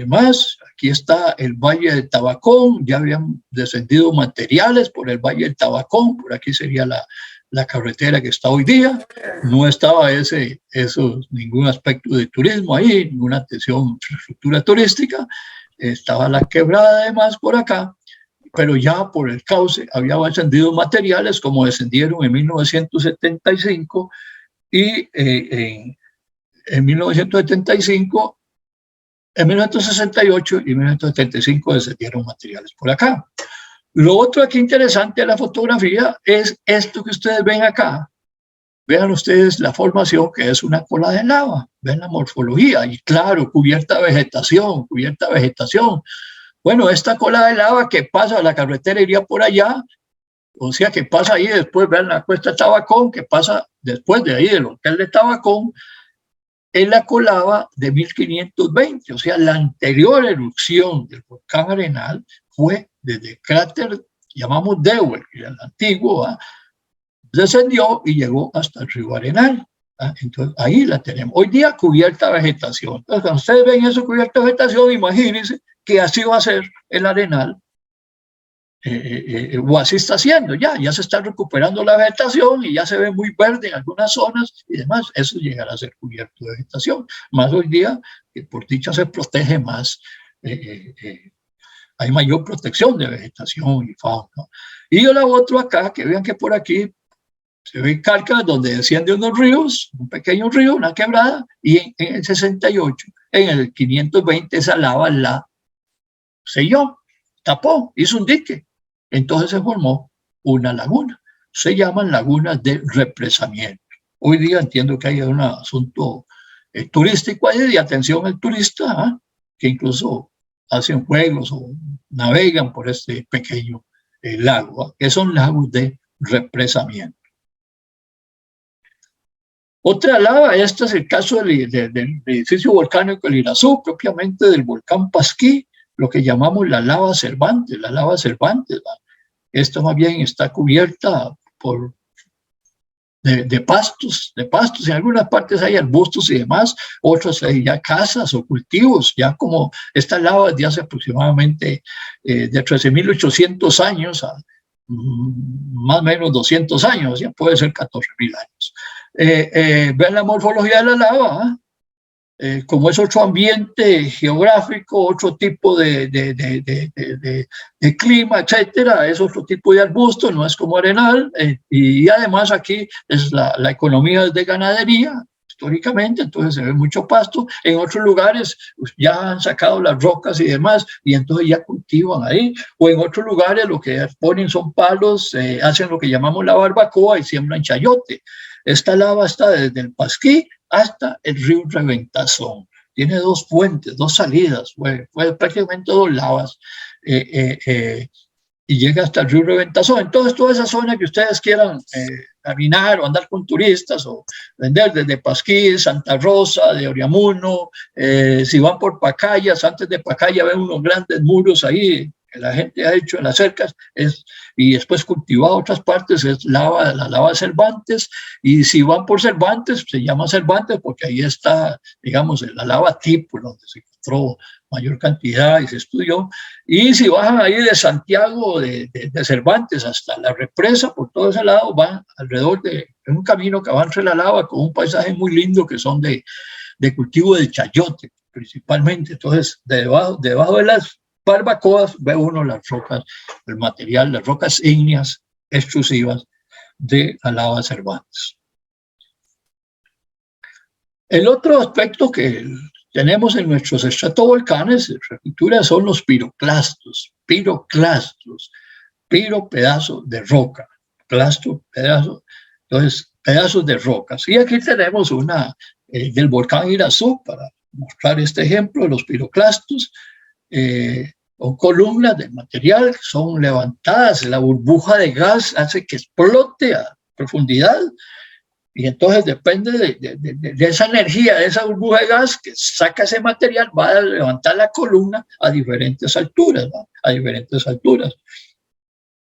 Más, aquí está el Valle del Tabacón, ya habían descendido materiales por el Valle del Tabacón, por aquí sería la carretera que está hoy día, no estaba ningún aspecto de turismo ahí, ninguna atención, infraestructura turística, estaba la quebrada además por acá, pero ya por el cauce había descendido materiales como descendieron en 1975 y en 1975, en 1968 y 1975 descendieron materiales por acá. Lo otro aquí interesante de la fotografía es esto que ustedes ven acá. Vean ustedes la formación que es una cola de lava. Ven la morfología y claro, cubierta de vegetación, cubierta de vegetación. Bueno, esta cola de lava que pasa, la carretera iría por allá, o sea que pasa ahí, después vean la cuesta de Tabacón, que pasa después de ahí del hotel de Tabacón, es la colada de 1520, o sea, la anterior erupción del volcán Arenal fue desde el cráter, llamamos Dewey, que era el antiguo, ¿va? Descendió y llegó hasta el río Arenal. ¿Va? Entonces, ahí la tenemos. Hoy día cubierta de vegetación. Entonces, cuando ustedes ven eso cubierta de vegetación, imagínense que así va a ser el Arenal. O así está haciendo, ya se está recuperando la vegetación y ya se ve muy verde en algunas zonas y demás, eso llegará a ser cubierto de vegetación, más hoy día que por dicha se protege más, hay mayor protección de vegetación y fauna. Y yo la otro acá, que vean que por aquí se ven calcas donde descienden unos ríos, un pequeño río, una quebrada, y en el 68, en el 520 esa lava la selló, tapó, hizo un dique. Entonces se formó una laguna. Se llaman lagunas de represamiento. Hoy día entiendo que hay un asunto turístico ahí de atención al turista, que incluso hacen juegos o navegan por este pequeño lago, que son lagos de represamiento. Otra lava, este es el caso del edificio volcánico del Irazú, propiamente del volcán Pasquí, lo que llamamos la lava Cervantes, ¿va? Esto más bien está cubierta de pastos, en algunas partes hay arbustos y demás, otros hay ya casas o cultivos, ya como esta lava de hace aproximadamente de 13.800 años a más o menos 200 años, ya puede ser 14.000 años. Vean la morfología de la lava, como es otro ambiente geográfico, otro tipo de clima, etcétera, es otro tipo de arbusto, no es como Arenal, y además aquí es la economía es de ganadería, históricamente, entonces se ve mucho pasto. En otros lugares pues, ya han sacado las rocas y demás, y entonces ya cultivan ahí, o en otros lugares lo que ponen son palos, hacen lo que llamamos la barbacoa y siembran chayote. Esta lava está desde el Pasquí hasta el río Reventazón. Tiene dos fuentes, dos salidas, fue prácticamente dos lavas, y llega hasta el río Reventazón. Entonces, toda esa zona que ustedes quieran caminar o andar con turistas o vender desde Pasquí, Santa Rosa, de Oriamuno, si van por Pacayas, antes de Pacaya ven unos grandes muros ahí que la gente ha hecho en las cercas, y después cultivado otras partes, es la lava Cervantes, y si van por Cervantes, se llama Cervantes porque ahí está, digamos, la lava tipo, donde se encontró mayor cantidad y se estudió, y si bajan ahí de Santiago, de Cervantes hasta la represa, por todo ese lado, van alrededor de un camino que va entre la lava con un paisaje muy lindo que son de cultivo de chayote, principalmente. Entonces, debajo de las barbacoas ve uno las rocas, el material, las rocas ígneas extrusivas de la lava Cervantes. El otro aspecto que tenemos en nuestros estratovolcanes de ruptura son los piroclastos, piro, pedazo de roca, clasto, pedazo, entonces pedazos de rocas. Y aquí tenemos una del volcán Irazú para mostrar este ejemplo de los piroclastos. O columnas de material que son levantadas, la burbuja de gas hace que explote a profundidad, y entonces depende de esa energía, de esa burbuja de gas que saca ese material, va a levantar la columna a diferentes alturas, ¿no? A diferentes alturas.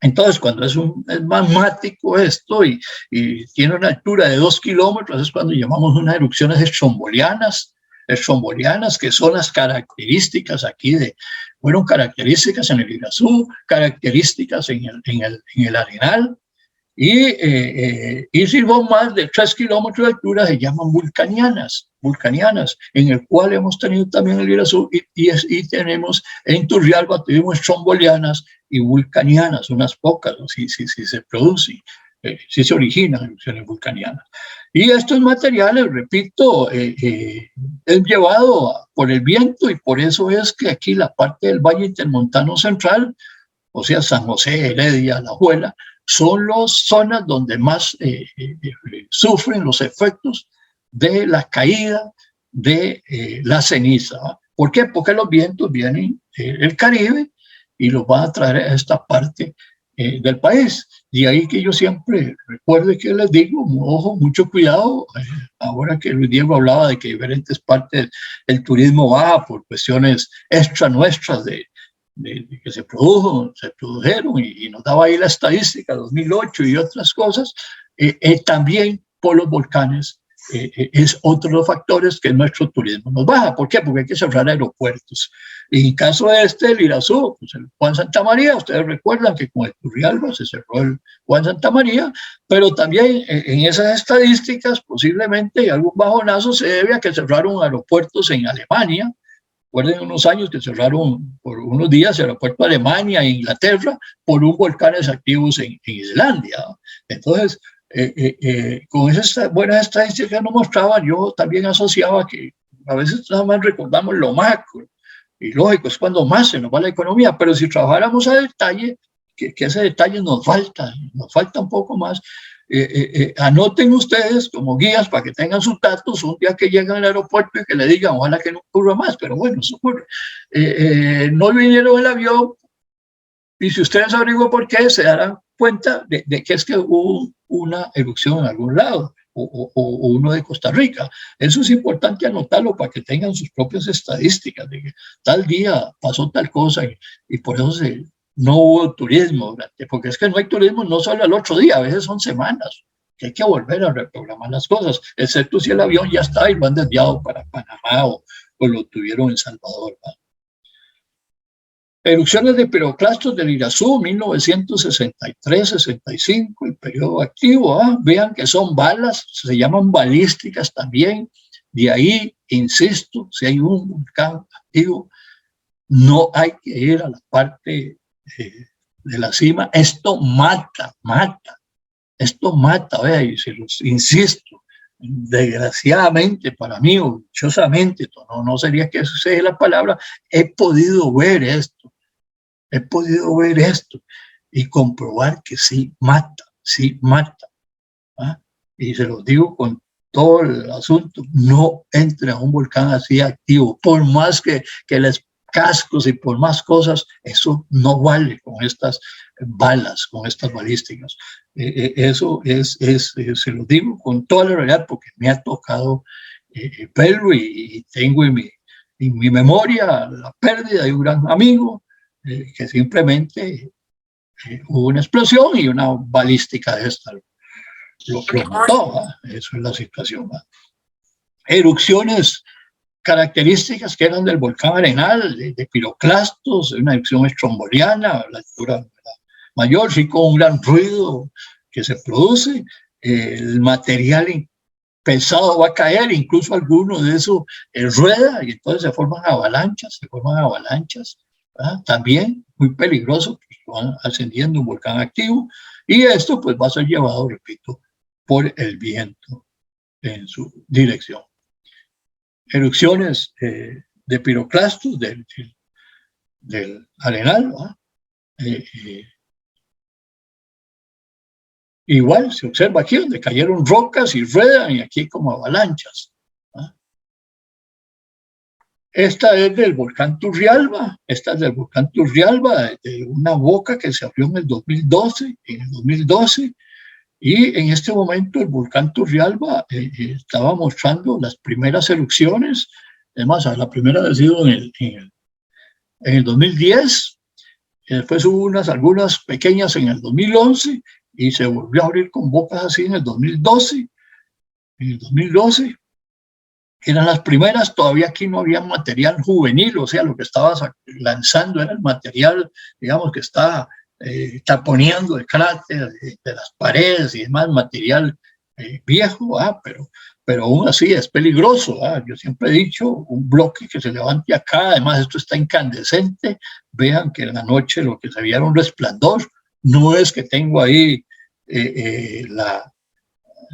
Entonces, cuando es magmático esto y tiene una altura de 2 kilómetros, es cuando llamamos unas erupciones estrombolianas, que son las características aquí fueron características en el Irazú, características en el Arenal, Y si vos más de 3 kilómetros de altura se llaman vulcanianas, en el cual hemos tenido también el Irazú y tenemos en Turrialba, tuvimos strombolianas y vulcanianas, unas pocas, si se producen, si se originan erupciones vulcanianas. Y estos materiales, repito, es llevado por el viento y por eso es que aquí la parte del Valle Intermontano Central, o sea, San José, Heredia, Alajuela, son las zonas donde más sufren los efectos de la caída de la ceniza. ¿Por qué? Porque los vientos vienen del Caribe y los van a traer a esta parte del país. Y ahí que yo siempre recuerdo que les digo, ojo, mucho cuidado, ahora que Luis Diego hablaba de que diferentes partes del turismo baja por cuestiones extra nuestras de que se produjeron y nos daba ahí la estadística 2008 y otras cosas, también por los volcanes es otro de los factores que nuestro turismo nos baja. ¿Por qué? Porque hay que cerrar aeropuertos. Y en caso de el Irazú, pues el Juan Santamaría, ustedes recuerdan que con el Turrialba se cerró el Juan Santamaría, pero también en esas estadísticas posiblemente algún bajonazo se debe a que cerraron aeropuertos en Alemania. Recuerden unos años que cerraron por unos días el aeropuerto de Alemania e Inglaterra por un volcanes activos en Islandia. Entonces, con esas buenas estadísticas que nos mostraban, yo también asociaba que a veces nada más recordamos lo macro, y lógico, es cuando más se nos va la economía, pero si trabajáramos a detalle, que ese detalle nos falta un poco más. Anoten ustedes como guías para que tengan sus datos un día que lleguen al aeropuerto y que le digan, ojalá que no ocurra más, pero bueno, eso ocurre. No vinieron el avión y si ustedes averiguan por qué, se darán cuenta de que es que hubo una erupción en algún lado o uno de Costa Rica. Eso es importante anotarlo para que tengan sus propias estadísticas de que tal día pasó tal cosa y por eso no hubo turismo, porque es que no hay turismo no solo al otro día, a veces son semanas, que hay que volver a reprogramar las cosas, excepto si el avión ya está y lo han desviado para Panamá o lo tuvieron en Salvador, ¿verdad? Erupciones de piroclastos del Irazú, 1963-65, el periodo activo. Vean que son balas, se llaman balísticas también. De ahí, insisto, si hay un volcán activo, no hay que ir a la parte de la cima. Esto mata. Esto mata, vea, y se los insisto. Desgraciadamente para mí, o dichosamente, no sería que esa sea la palabra, he podido ver esto y comprobar que sí mata, y se los digo con todo el asunto, no entre a un volcán así activo, por más que les cascos y por más cosas, eso no vale con estas balas, con estas balísticas. Eso se lo digo con toda la realidad porque me ha tocado verlo y tengo en mi memoria la pérdida de un gran amigo que simplemente hubo una explosión y una balística de esta lo mató. Eso es la situación. Erupciones características que eran del volcán Arenal, de piroclastos, una erupción estromboliana a la altura mayor, sí, con un gran ruido que se produce, el material pesado va a caer, incluso alguno de esos rueda y entonces se forman avalanchas, también muy peligroso, pues, van ascendiendo un volcán activo y esto pues va a ser llevado, repito, por el viento en su dirección. Erupciones de piroclastos del Arenal, igual se observa aquí donde cayeron rocas y ruedan y aquí como avalanchas. Esta es del volcán Turrialba, de una boca que se abrió en el 2012, y en este momento el volcán Turrialba estaba mostrando las primeras erupciones. Además, la primera ha sido en el 2010, y después hubo algunas pequeñas en el 2011, y se volvió a abrir con bocas así en el 2012. Eran las primeras, todavía aquí no había material juvenil, o sea, lo que estaba lanzando era el material, digamos, que está taponeando el cráter de las paredes y demás, material viejo, pero aún así es peligroso. Yo siempre he dicho, un bloque que se levante acá, además esto está incandescente, vean que en la noche lo que se veía era un resplandor, no es que tengo ahí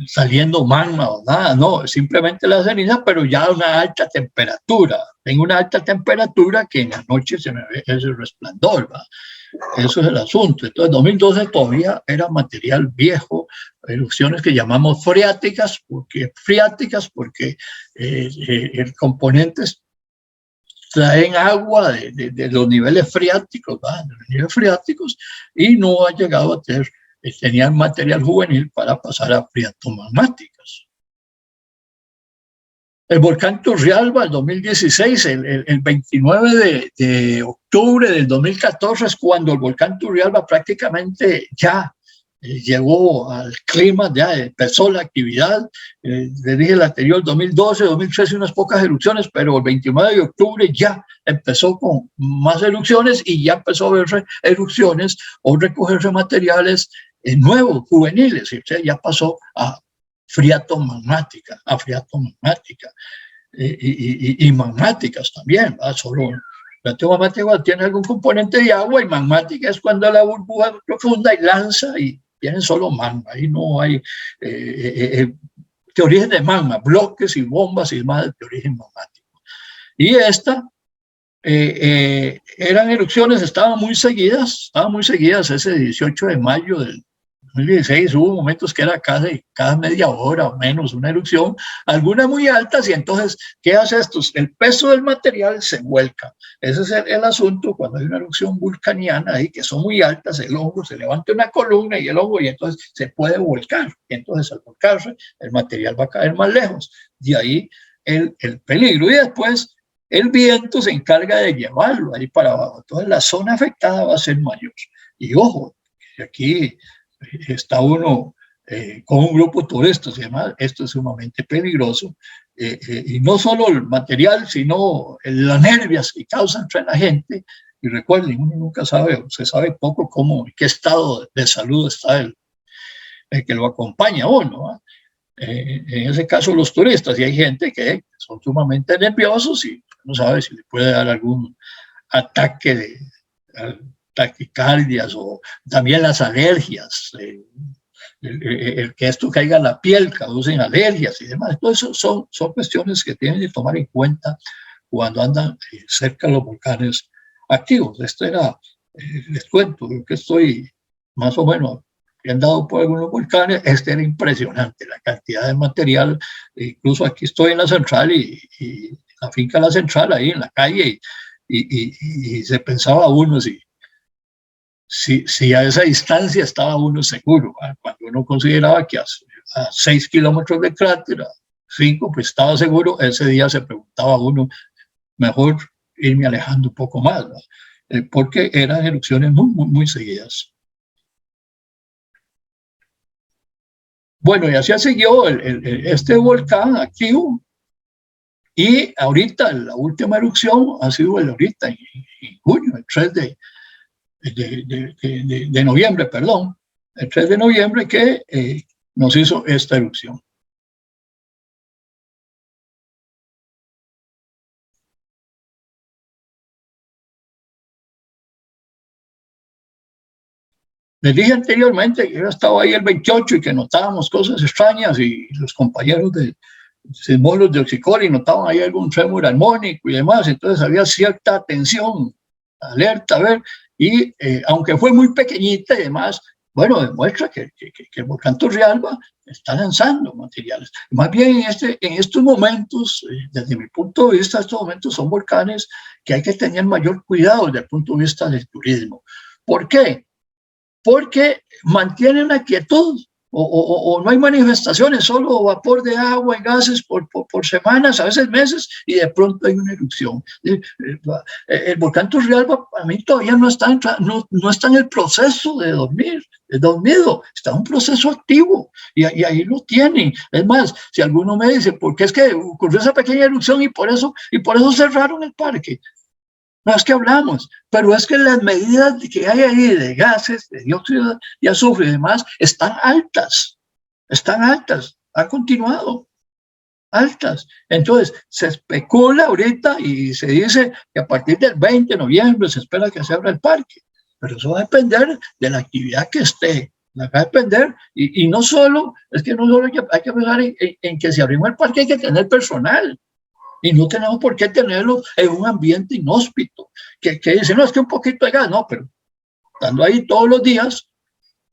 saliendo magma o nada, no, simplemente la ceniza, pero ya a una alta temperatura. Tengo una alta temperatura que en la noche se me ve ese resplandor, ¿va? Eso es el asunto. Entonces, 2012 todavía era material viejo, erupciones que llamamos freáticas, porque componentes traen agua de los niveles freáticos, ¿va? De los niveles freáticos, y no ha llegado a tener, tenían material juvenil para pasar a friatomagmáticas. El volcán Turrialba, el 2016, el 29 de octubre del 2014 es cuando el volcán Turrialba prácticamente ya llegó al clima, ya empezó la actividad. Les dije el anterior, 2012, 2013, unas pocas erupciones, pero el 29 de octubre ya empezó con más erupciones y ya empezó a verse erupciones o recogerse materiales nuevos, juveniles, o sea, ya pasó a friatomagmática, y magmáticas también, ¿va? Solo friatomagmática tiene algún componente de agua y magmática es cuando la burbuja es profunda y lanza y tienen solo magma, ahí no hay de origen de magma, bloques y bombas y demás de origen magmático. Y esta eran erupciones, estaban muy seguidas ese 18 de mayo del 2016, hubo momentos que era cada media hora o menos una erupción, algunas muy altas, y entonces, ¿qué hace esto? El peso del material se vuelca. Ese es el asunto cuando hay una erupción vulcaniana ahí, que son muy altas, el hongo se levanta una columna y el hongo, y entonces se puede volcar, y entonces al volcarse, el material va a caer más lejos, de ahí el peligro, y después el viento se encarga de llevarlo ahí para abajo, entonces la zona afectada va a ser mayor. Y ojo, aquí está uno con un grupo de turistas y demás, esto es sumamente peligroso, y no solo el material, sino las nervias que causan entre la gente. Y recuerden, uno nunca sabe, se sabe poco cómo, en qué estado de salud está el que lo acompaña a uno, ¿eh? En ese caso los turistas, y hay gente que son sumamente nerviosos y no sabe si le puede dar algún ataque de taquicardias, o también las alergias, el que esto caiga en la piel, causen alergias y demás. Todo eso son cuestiones que tienen que tomar en cuenta cuando andan cerca de los volcanes activos. Esto era, les cuento, yo que estoy más o menos andado por algunos volcanes, este era impresionante, la cantidad de material. Incluso aquí estoy en la central y la finca La Central, ahí en la calle, y se pensaba uno si a esa distancia estaba uno seguro, ¿verdad? Cuando uno consideraba que a 6 kilómetros de cráter, a 5, pues estaba seguro, ese día se preguntaba uno, mejor irme alejando un poco más, porque eran erupciones muy seguidas. Bueno, y así siguió este volcán activo, y ahorita la última erupción ha sido ahorita en junio, el 3 de noviembre, perdón, el 3 de noviembre que nos hizo esta erupción. Les dije anteriormente que yo estaba ahí el 28 y que notábamos cosas extrañas, y los compañeros de sismólogos de Oxicori notaban ahí algún trémor armónico y demás, entonces había cierta atención, alerta, a ver, y aunque fue muy pequeñita y demás, bueno, demuestra que el volcán Turrialba está lanzando materiales. Más bien en estos momentos, desde mi punto de vista, estos momentos son volcanes que hay que tener mayor cuidado desde el punto de vista del turismo. ¿Por qué? Porque mantienen la quietud, o no hay manifestaciones, solo vapor de agua y gases por semanas, a veces meses, y de pronto hay una erupción. El volcán Turrialba para mí todavía no está en el proceso de dormir, de dormido, está en un proceso activo, y ahí lo tienen. Es más, si alguno me dice, ¿por qué es que ocurrió esa pequeña erupción y por eso cerraron el parque? No es que hablamos, pero es que las medidas que hay ahí de gases, de dióxido de azufre y demás, están altas, han continuado altas. Entonces, se especula ahorita y se dice que a partir del 20 de noviembre se espera que se abra el parque, pero eso va a depender de la actividad que esté. Va a depender, y no solo, es que no solo hay que pensar en que si abrimos el parque hay que tener personal, y no tenemos por qué tenerlo en un ambiente inhóspito, que dicen, no, es que un poquito de gas, no, pero estando ahí todos los días,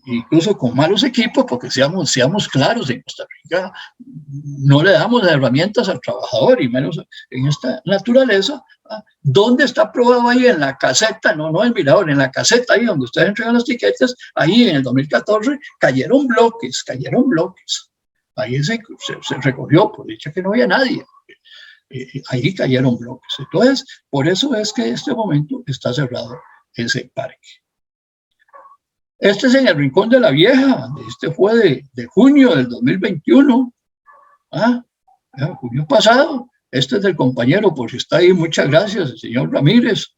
incluso con malos equipos, porque seamos claros, en Costa Rica no le damos las herramientas al trabajador, y menos en esta naturaleza. ¿Dónde está probado ahí? En la caseta, no en el mirador, en la caseta ahí donde ustedes entregan los tiquetes, ahí en el 2014 cayeron bloques, ahí se recogió, por dicha que no había nadie, ahí cayeron bloques. Entonces, por eso es que en este momento está cerrado ese parque. Este es en el Rincón de la Vieja, este fue de junio del 2021, junio pasado. Este es del compañero, por si está ahí, muchas gracias, el señor Ramírez,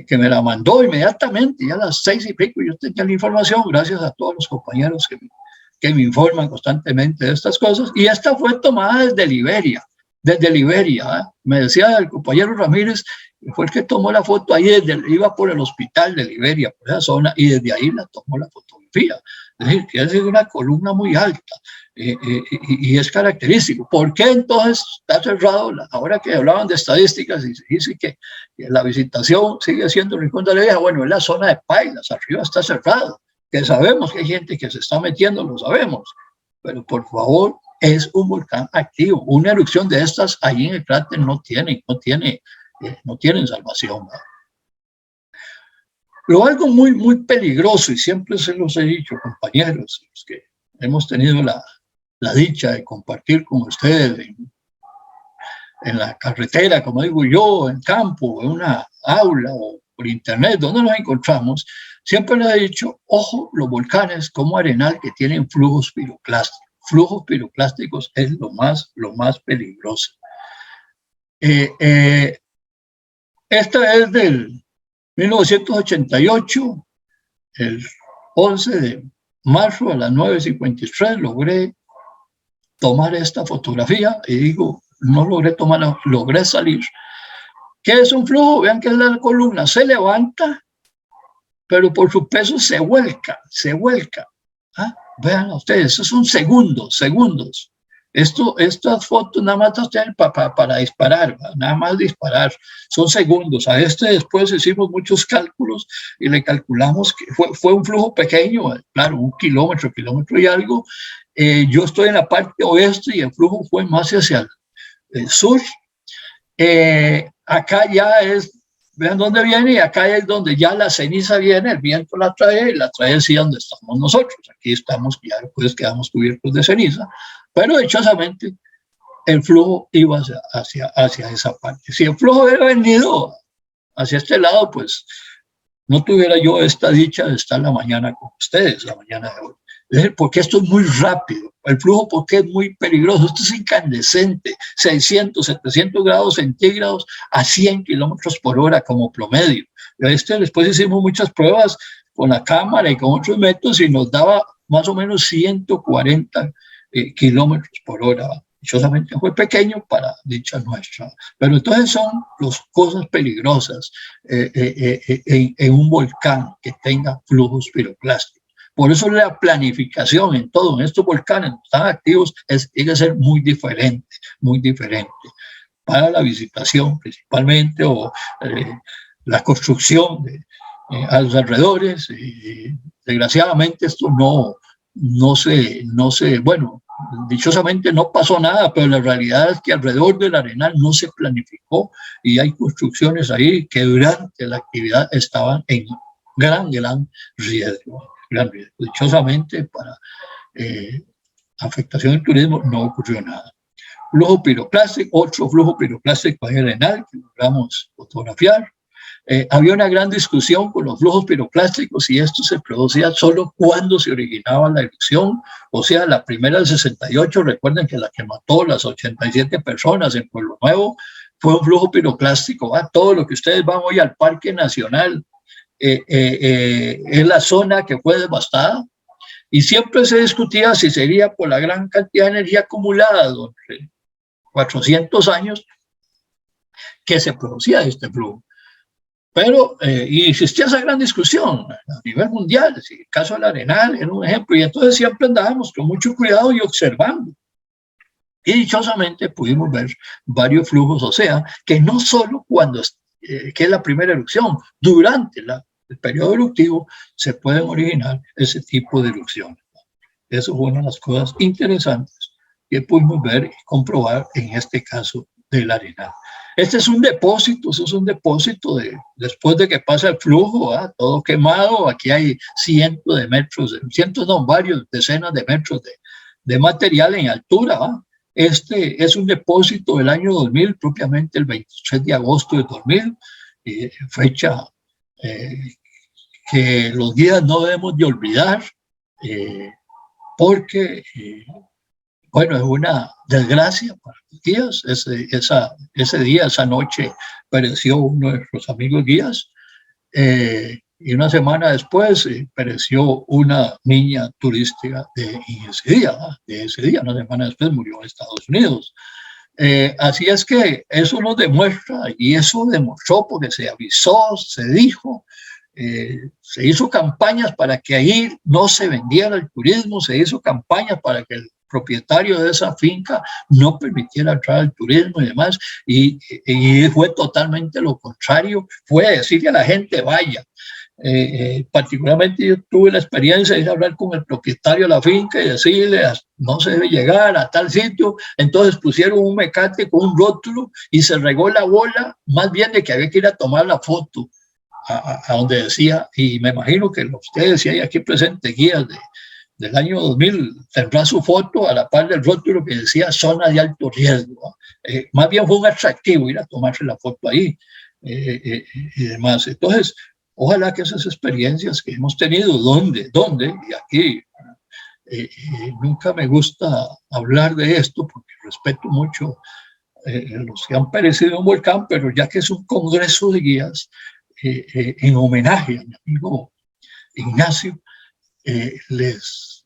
que me la mandó inmediatamente, ya a las 6 y pico, yo tenía la información, gracias a todos los compañeros que me informan constantemente de estas cosas, y esta fue tomada desde Liberia, me decía el compañero Ramírez, fue el que tomó la foto ahí, iba por el hospital de Liberia, por esa zona, y desde ahí la tomó la fotografía. Es decir, que es una columna muy alta, y es característico. ¿Por qué entonces está cerrado? Ahora que hablaban de estadísticas y se dice que la visitación sigue siendo el Rincón de la Vieja, bueno, es la zona de Pailas, arriba está cerrado, que sabemos que hay gente que se está metiendo, lo sabemos, pero por favor, es un volcán activo. Una erupción de estas ahí en el cráter no tienen salvación, ¿no? Pero algo muy peligroso, y siempre se los he dicho, compañeros, los que hemos tenido la dicha de compartir con ustedes en la carretera, como digo yo, en campo, en una aula o por internet, donde nos encontramos, siempre les he dicho, ojo, los volcanes como Arenal que tienen flujos piroclásticos. Flujos piroclásticos es lo más peligroso. Esta es del 1988, el 11 de marzo a las 9:53 logré tomar esta fotografía, y digo, no logré tomarla, logré salir. ¿Qué es un flujo? Vean que la columna se levanta, pero por su peso se vuelca. Vean ustedes, esos son segundos. Estas fotos nada más están para disparar, nada más disparar, son segundos. A después hicimos muchos cálculos y le calculamos que fue un flujo pequeño, claro, 1 kilómetro y algo. Yo estoy en la parte oeste y el flujo fue más hacia el sur. Acá ya es, vean dónde viene, y acá es donde ya la ceniza viene, el viento la trae así donde estamos nosotros. Aquí estamos, ya después quedamos cubiertos de ceniza, pero dichosamente el flujo iba hacia esa parte. Si el flujo hubiera venido hacia este lado, pues no tuviera yo esta dicha de estar la mañana con ustedes, la mañana de hoy. Porque esto es muy rápido, el flujo porque es muy peligroso, esto es incandescente, 600, 700 grados centígrados a 100 kilómetros por hora como promedio. Después hicimos muchas pruebas con la cámara y con otros métodos y nos daba más o menos 140 kilómetros por hora. Dichosamente fue pequeño para dicha nuestra, pero entonces son las cosas peligrosas en un volcán que tenga flujos piroclásticos. Por eso la planificación en estos volcanes que están activos tiene que ser muy diferente para la visitación principalmente, o la construcción a los alrededores. Desgraciadamente esto no se, bueno, dichosamente no pasó nada, pero la realidad es que alrededor del Arenal no se planificó y hay construcciones ahí que durante la actividad estaban en gran riesgo. Dichosamente para afectación del turismo no ocurrió nada. Flujo piroclástico, otro flujo piroclástico en Arenal que logramos fotografiar. Había una gran discusión con los flujos piroclásticos y esto se producía solo cuando se originaba la erupción, o sea, la primera del 68, recuerden que la que mató las 87 personas en Pueblo Nuevo fue un flujo piroclástico. Todo lo que ustedes van hoy al Parque Nacional es la zona que fue devastada, y siempre se discutía si sería por la gran cantidad de energía acumulada durante 400 años que se producía este flujo. Pero y existía esa gran discusión a nivel mundial, si el caso del Arenal era un ejemplo, y entonces siempre andábamos con mucho cuidado y observando. Y dichosamente pudimos ver varios flujos, o sea, que no solo cuando que es la primera erupción, durante el periodo eruptivo se pueden originar ese tipo de erupciones. Eso fue una de las cosas interesantes que pudimos ver y comprobar en este caso del Arenal. Este es un depósito, eso es un depósito después de que pasa el flujo, todo quemado. Aquí hay cientos de metros, varios decenas de metros de material en altura. Este es un depósito del año 2000, propiamente el 23 de agosto de 2000, fecha que los guías no debemos de olvidar, porque bueno, es una desgracia para los guías. Ese día, esa noche, pereció uno de nuestros amigos guías, y una semana después pereció una niña turística de ese día. Una semana después murió en Estados Unidos. Así es que eso nos demuestra, y eso demostró porque se avisó, se dijo, se hizo campañas para que ahí no se vendiera el turismo, se hizo campañas para que el propietario de esa finca no permitiera entrar al turismo y demás, y fue totalmente lo contrario, fue decirle a la gente vaya. Particularmente yo tuve la experiencia de ir a hablar con el propietario de la finca y decirle no se debe llegar a tal sitio. Entonces pusieron un mecate con un rótulo y se regó la bola, más bien de que había que ir a tomar la foto a donde decía, y me imagino que ustedes, si hay aquí presentes guías del año 2000, tendrá su foto a la par del rótulo que decía zona de alto riesgo. Más bien fue un atractivo ir a tomarse la foto ahí y demás. Entonces, ojalá que esas experiencias que hemos tenido, ¿dónde? Y aquí nunca me gusta hablar de esto porque respeto mucho los que han perecido en un volcán, pero ya que es un congreso de guías, en homenaje a mi amigo Ignacio, les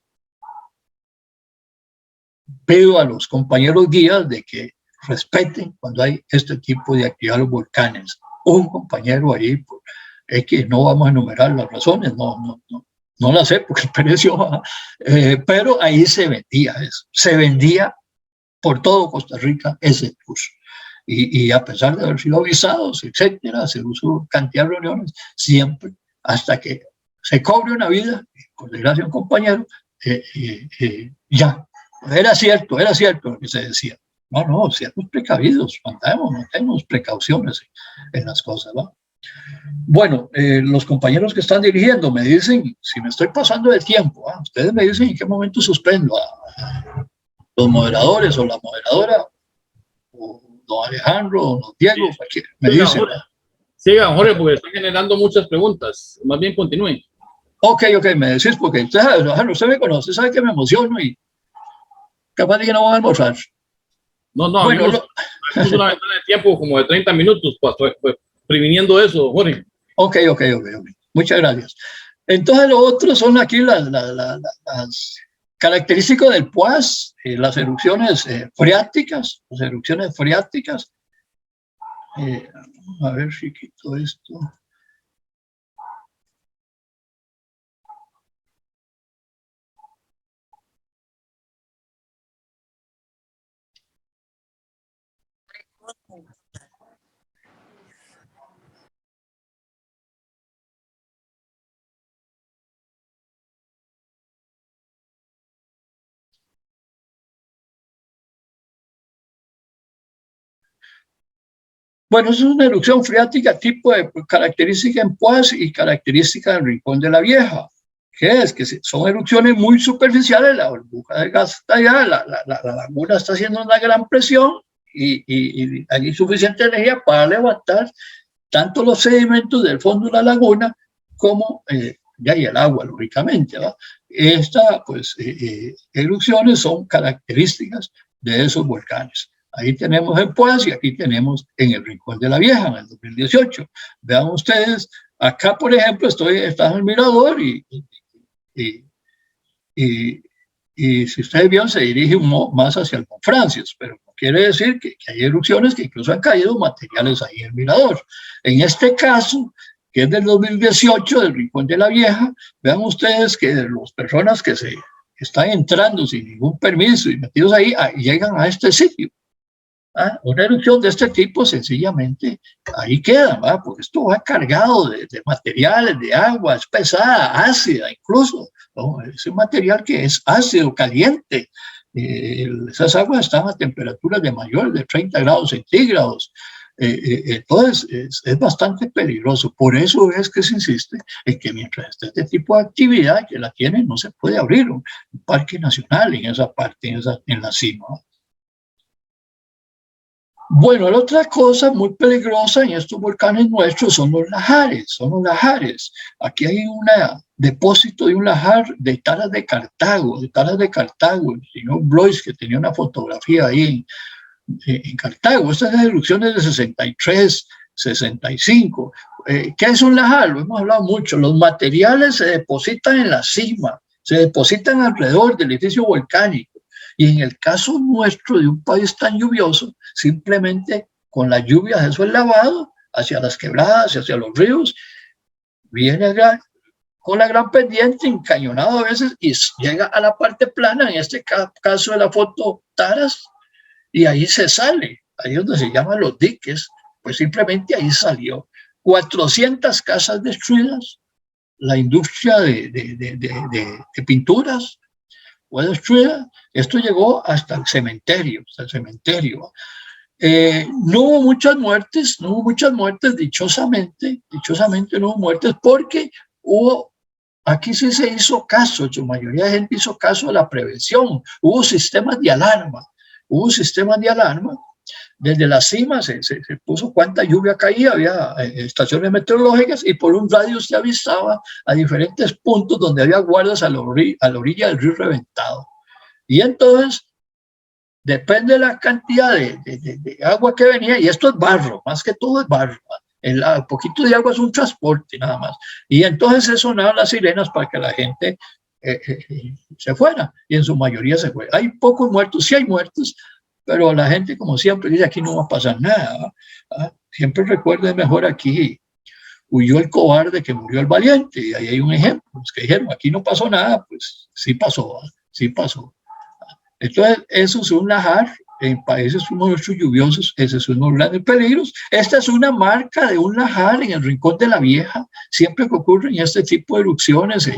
pido a los compañeros guías de que respeten cuando hay este tipo de actividad en los volcanes. Un compañero ahí, es que no vamos a enumerar las razones, no las sé porque pereció, pero ahí se vendía eso, se vendía por todo Costa Rica ese curso. Y a pesar de haber sido avisados, etcétera, se usó cantidad de reuniones, siempre, hasta que se cobre una vida, por desgracia un compañero, ya, era cierto lo que se decía. No, seamos precavidos, mantengamos precauciones en las cosas, ¿va? Bueno, los compañeros que están dirigiendo me dicen si me estoy pasando del tiempo, ustedes me dicen en qué momento suspendo a los moderadores o la moderadora, o don Alejandro, o don Diego, me dicen. Sigan, Jorge, porque están generando muchas preguntas. Más bien continúen. Ok, me decís, porque usted me conoce, sabe que me emociono y capaz de que no van a almorzar. No, bueno, es una ventana de tiempo como de 30 minutos, pues, previniendo eso, Jorge. Ok. Muchas gracias. Entonces, lo otro son aquí las características del PUAS, las erupciones freáticas, a ver si quito esto. Bueno, es una erupción freática tipo de característica en Poás y característica del Rincón de la Vieja. ¿Qué es? Que son erupciones muy superficiales, la burbuja de gas está allá, la laguna está haciendo una gran presión y hay suficiente energía para levantar tanto los sedimentos del fondo de la laguna como ya hay el agua, lógicamente, ¿va? Estas erupciones son características de esos volcanes. Ahí tenemos en Puas y aquí tenemos en el Rincón de la Vieja, en el 2018. Vean ustedes, acá, por ejemplo, está en el Mirador y si ustedes vieron, se dirige más hacia el Confrancias, pero no quiere decir que hay erupciones que incluso han caído materiales ahí en el Mirador. En este caso, que es del 2018, del Rincón de la Vieja, vean ustedes que las personas que están entrando sin ningún permiso y metidos ahí, llegan a este sitio. Una erupción de este tipo sencillamente ahí queda, porque esto va cargado de materiales, de agua, es pesada, ácida incluso, ¿no? Es un material que es ácido, caliente. Esas aguas están a temperaturas de mayor de 30 grados centígrados. Entonces es bastante peligroso. Por eso es que se insiste en que mientras esté este tipo de actividad que la tienen, no se puede abrir un parque nacional en esa parte, en la cima. Bueno, la otra cosa muy peligrosa en estos volcanes nuestros son los lahares. Aquí hay un depósito de un lajar de Taras de Cartago, el señor Blois, que tenía una fotografía ahí en Cartago. Estas son erupciones de 63, 65. ¿Qué es un lajar? Lo hemos hablado mucho. Los materiales se depositan en la cima, se depositan alrededor del edificio volcánico. Y en el caso nuestro de un país tan lluvioso, simplemente con las lluvias eso es lavado hacia las quebradas, hacia los ríos, viene con la gran pendiente, encañonado a veces, y llega a la parte plana, en este caso de la foto Taras, y ahí se sale, ahí es donde se llaman los diques, pues simplemente ahí salió. 400 casas destruidas, la industria de pinturas fue destruida. Esto llegó hasta el cementerio, No hubo muchas muertes, dichosamente no hubo muertes, porque aquí sí se hizo caso, su mayoría de gente hizo caso a la prevención, hubo sistemas de alarma, desde la cima se puso cuánta lluvia caía, había estaciones meteorológicas y por un radio se avisaba a diferentes puntos donde había guardas a la orilla del río reventado. Y entonces, depende de la cantidad de agua que venía, y esto es barro, más que todo es barro. El poquito de agua es un transporte nada más. Y entonces se sonaban las sirenas para que la gente se fuera, y en su mayoría se fue. Hay pocos muertos, sí hay muertos, pero la gente, como siempre, dice aquí no va a pasar nada. Siempre recuerde mejor aquí huyó el cobarde que murió el valiente, y ahí hay un ejemplo. Los que dijeron aquí no pasó nada, pues sí pasó. Entonces, eso es un lajar en países como nuestros lluviosos, ese es uno de los grandes peligros. Esta es una marca de un lajar en el Rincón de la Vieja. Siempre que ocurren este tipo de erupciones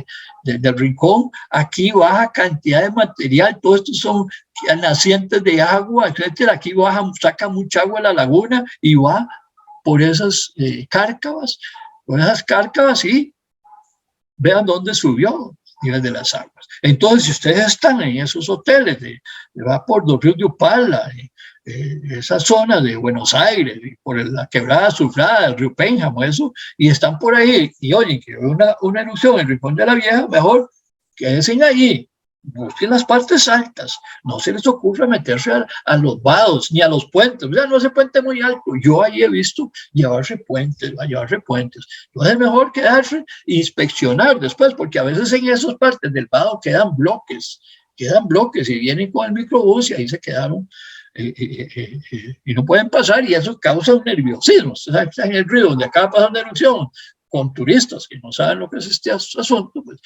del Rincón, aquí baja cantidad de material, todo esto son nacientes de agua, etcétera. Aquí saca mucha agua a la laguna y va por esas cárcavas, y vean dónde subió nivel de las aguas. Entonces, si ustedes están en esos hoteles va por los ríos de Upala, esa zona de Buenos Aires, por la quebrada Azufrada, el río Pénjamo, eso, y están por ahí y oyen que hay una erupción en el Rincón de la Vieja, mejor quédense allí, busquen las partes altas, no se les ocurra meterse a los vados ni a los puentes, o sea, no ese puente muy alto, yo ahí he visto llevarse puentes, entonces es mejor quedarse e inspeccionar después, porque a veces en esas partes del vado quedan bloques y vienen con el microbús y ahí se quedaron y no pueden pasar, y eso causa un nerviosismo. Ustedes están en el río donde acaba de pasar una erupción con turistas que no saben lo que es este asunto, pues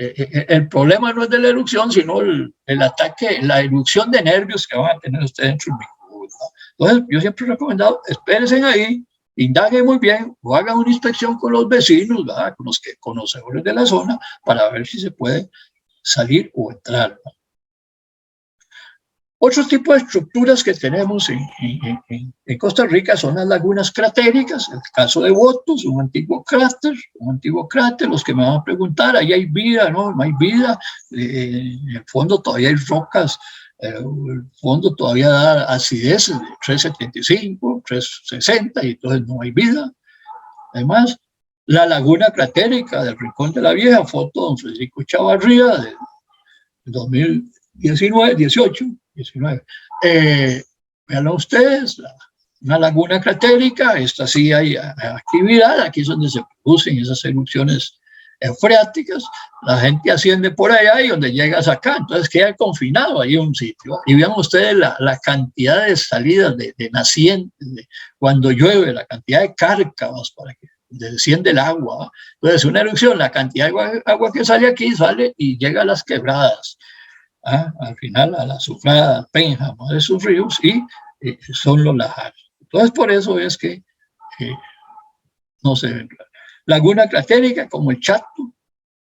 el problema no es de la erupción, sino el ataque, la erupción de nervios que van a tener ustedes dentro del microbús, ¿no? Entonces, yo siempre he recomendado, espérense ahí, indaguen muy bien, o hagan una inspección con los vecinos, ¿verdad? Con los conocedores de la zona, para ver si se puede salir o entrar, ¿no? Otro tipo de estructuras que tenemos en Costa Rica son las lagunas cratéricas. El caso de Botos, un antiguo cráter. Los que me van a preguntar, ahí hay vida, ¿no? No hay vida. En el fondo todavía hay rocas. El fondo todavía da acidez de 375, 360, y entonces no hay vida. Además, la laguna cratérica del Rincón de la Vieja, foto de don Federico Chavarría de 2019. Vean ustedes, una laguna cratérica, esta sí hay actividad, aquí es donde se producen esas erupciones freáticas, la gente asciende por allá y donde llegas acá, entonces queda confinado ahí un sitio. Y vean ustedes la cantidad de salidas de nacientes, cuando llueve, la cantidad de cárcavas para que desciende el agua, ¿no? Entonces una erupción, la cantidad de agua que sale aquí sale y llega a las quebradas, ¿ah? Al final a la Azufrada, al Pénjamo, de sus ríos, y son los lajares. Entonces por eso es que no se ven. Laguna cratérica como el Chato,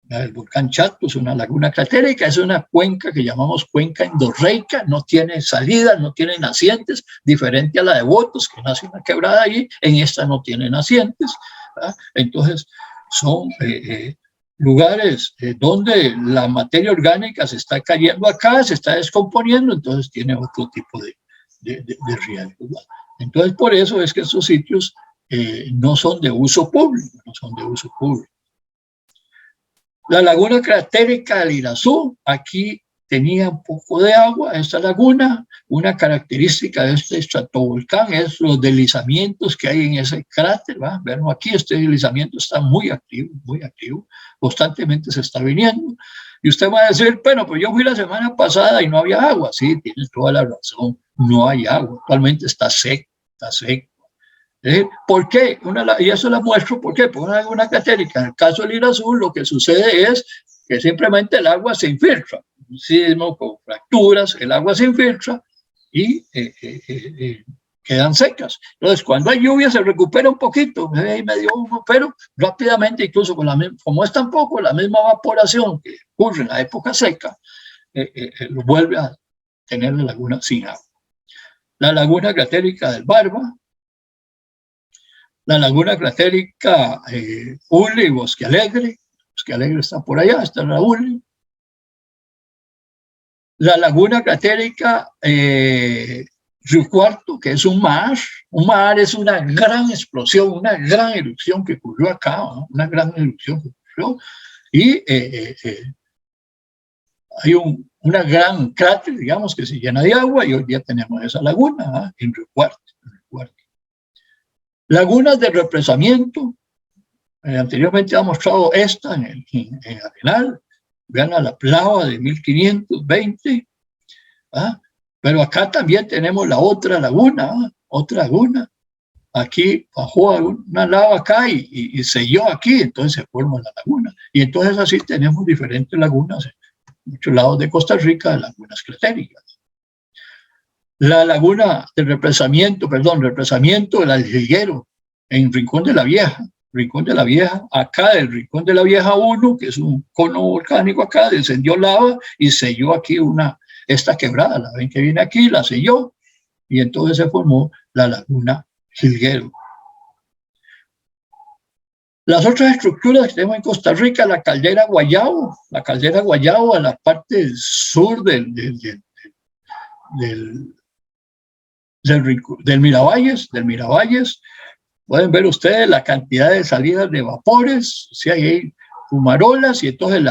el volcán Chato es una laguna cratérica, es una cuenca que llamamos cuenca endorreica, no tiene salidas, no tiene nacientes, diferente a la de Botos, que nace una quebrada allí, en esta no tiene nacientes, ¿verdad? Entonces son lugares donde la materia orgánica se está cayendo acá, se está descomponiendo, entonces tiene otro tipo de riesgo, ¿verdad? Entonces por eso es que estos sitios no son de uso público, no son de uso público. La laguna cratérica del Irazú, aquí tenía un poco de agua, esta laguna, una característica de este estratovolcán es los deslizamientos que hay en ese cráter, ¿va? Vean aquí, este deslizamiento está muy activo, constantemente se está viniendo. Y usted va a decir, bueno, pues yo fui la semana pasada y no había agua. Sí, tiene toda la razón, no hay agua, actualmente está seco, está seco. ¿Por qué? Y eso la muestro, ¿por qué? Por una laguna cratérica. En el caso del Irazú, lo que sucede es que simplemente el agua se infiltra. Un sismo con fracturas, el agua se infiltra y quedan secas. Entonces, cuando hay lluvia se recupera un poquito, medio humo, pero rápidamente, incluso como es tan poco, la misma evaporación que ocurre en la época seca, lo vuelve a tener la laguna sin agua. La laguna cratérica del Barba, la laguna cratérica Uli y Bosque Alegre. Bosque Alegre está por allá, está la Uli. La laguna cratérica Río Cuarto, que es un mar. Un mar es una gran explosión, una gran erupción que ocurrió acá, ¿no? Una gran erupción que ocurrió. Y hay una gran cráter, digamos, que se llena de agua y hoy día tenemos esa laguna, ¿eh? En Río Cuarto. Lagunas de represamiento, anteriormente ha mostrado esta en Arenal, vean a la Plava de 1520, ¿ah? Pero acá también tenemos la otra laguna, ¿ah? Otra laguna, aquí bajó una lava acá y selló aquí, entonces se forma la laguna, y entonces así tenemos diferentes lagunas en muchos lados de Costa Rica, de lagunas cratéricas. La laguna de represamiento del Aljiguero, en Rincón de la Vieja. Rincón de la Vieja, acá del Rincón de la Vieja 1, que es un cono volcánico acá, descendió lava y selló aquí esta quebrada. La ven que viene aquí, la selló, y entonces se formó la laguna Jilguero. Las otras estructuras que tenemos en Costa Rica, la caldera Guayabo a la parte sur del Miravalles, pueden ver ustedes la cantidad de salidas de vapores, si hay fumarolas, y entonces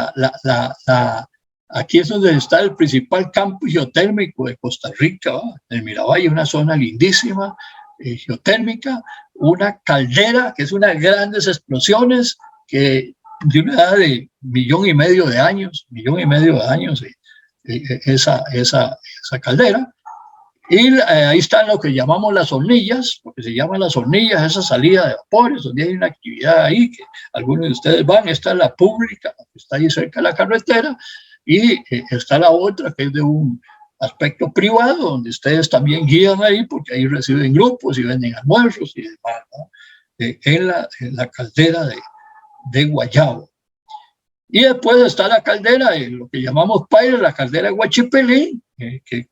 aquí es donde está el principal campo geotérmico de Costa Rica, ¿va? El Miravalle, una zona lindísima, geotérmica, una caldera que es unas grandes explosiones que de una edad de 1,5 millones de años, esa caldera. Y ahí están lo que llamamos las hornillas, porque se llaman las hornillas, esa salida de vapores, donde hay una actividad ahí, que algunos de ustedes van. Esta es la pública, que está ahí cerca de la carretera, y está la otra, que es de un aspecto privado, donde ustedes también guían ahí, porque ahí reciben grupos y venden almuerzos y demás, ¿no? En la caldera de Guayabo. Y después está la caldera, lo que llamamos Paila, la caldera de Huachipelín, que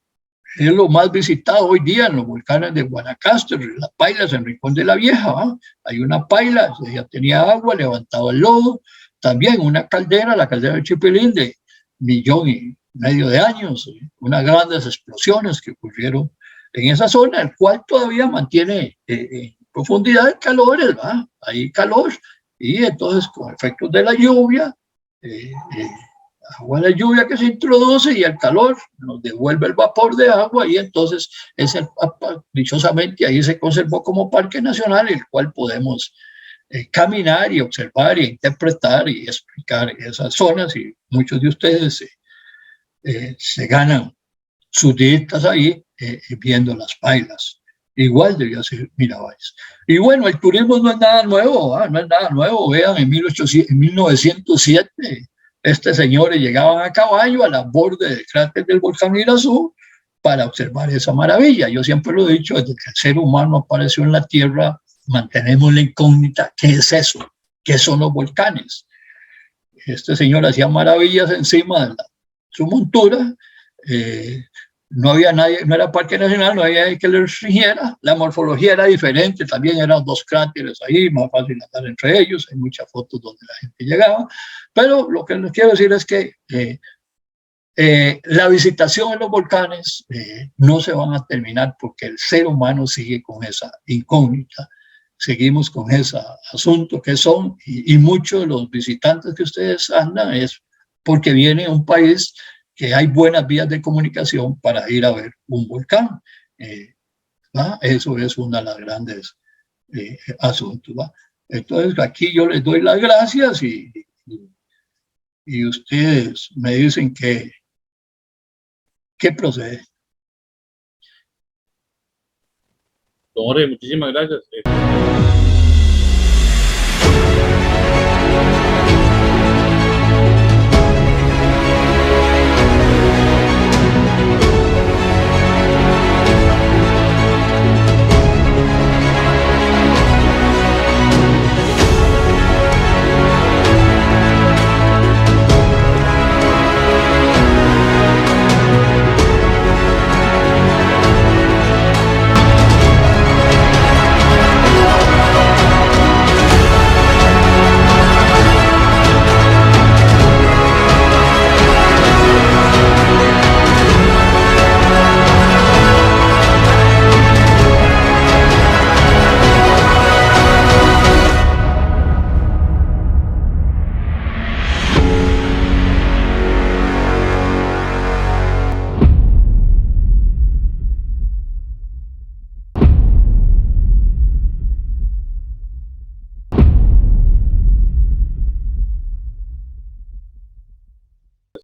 es lo más visitado hoy día en los volcanes de Guanacaste, las pailas en Rincón de la Vieja, ¿va? Hay una paila, ya tenía agua, levantaba el lodo, también una caldera, la caldera de Chipilín, de 1,5 millones de años, unas grandes explosiones que ocurrieron en esa zona, el cual todavía mantiene profundidad calores, ¿va? Hay calor, y entonces con efectos de la lluvia, agua de lluvia que se introduce y el calor nos devuelve el vapor de agua y entonces dichosamente ahí se conservó como parque nacional, el cual podemos caminar y observar y interpretar y explicar esas zonas, y muchos de ustedes se ganan sus dietas ahí viendo las pailas. Igual debía ser Mirabales. Y bueno, el turismo no es nada nuevo, no es nada nuevo. Vean, en 1907, señores llegaban a caballo a la borde del cráter del volcán Irazú para observar esa maravilla. Yo siempre lo he dicho, desde que el ser humano apareció en la Tierra, mantenemos la incógnita. ¿Qué es eso? ¿Qué son los volcanes? Este señor hacía maravillas encima de su montura. No había nadie, no era parque nacional, no había nadie que le restringiera. La morfología era diferente, también eran dos cráteres ahí, más fácil andar entre ellos. Hay muchas fotos donde la gente llegaba. Pero lo que les quiero decir es que la visitación en los volcanes no se van a terminar porque el ser humano sigue con esa incógnita. Seguimos con ese asunto que son, y muchos de los visitantes que ustedes andan es porque viene a un país que hay buenas vías de comunicación para ir a ver un volcán. Eso es una de las grandes asuntos. Entonces aquí yo les doy las gracias y ustedes me dicen qué procede. Don Jorge, muchísimas gracias.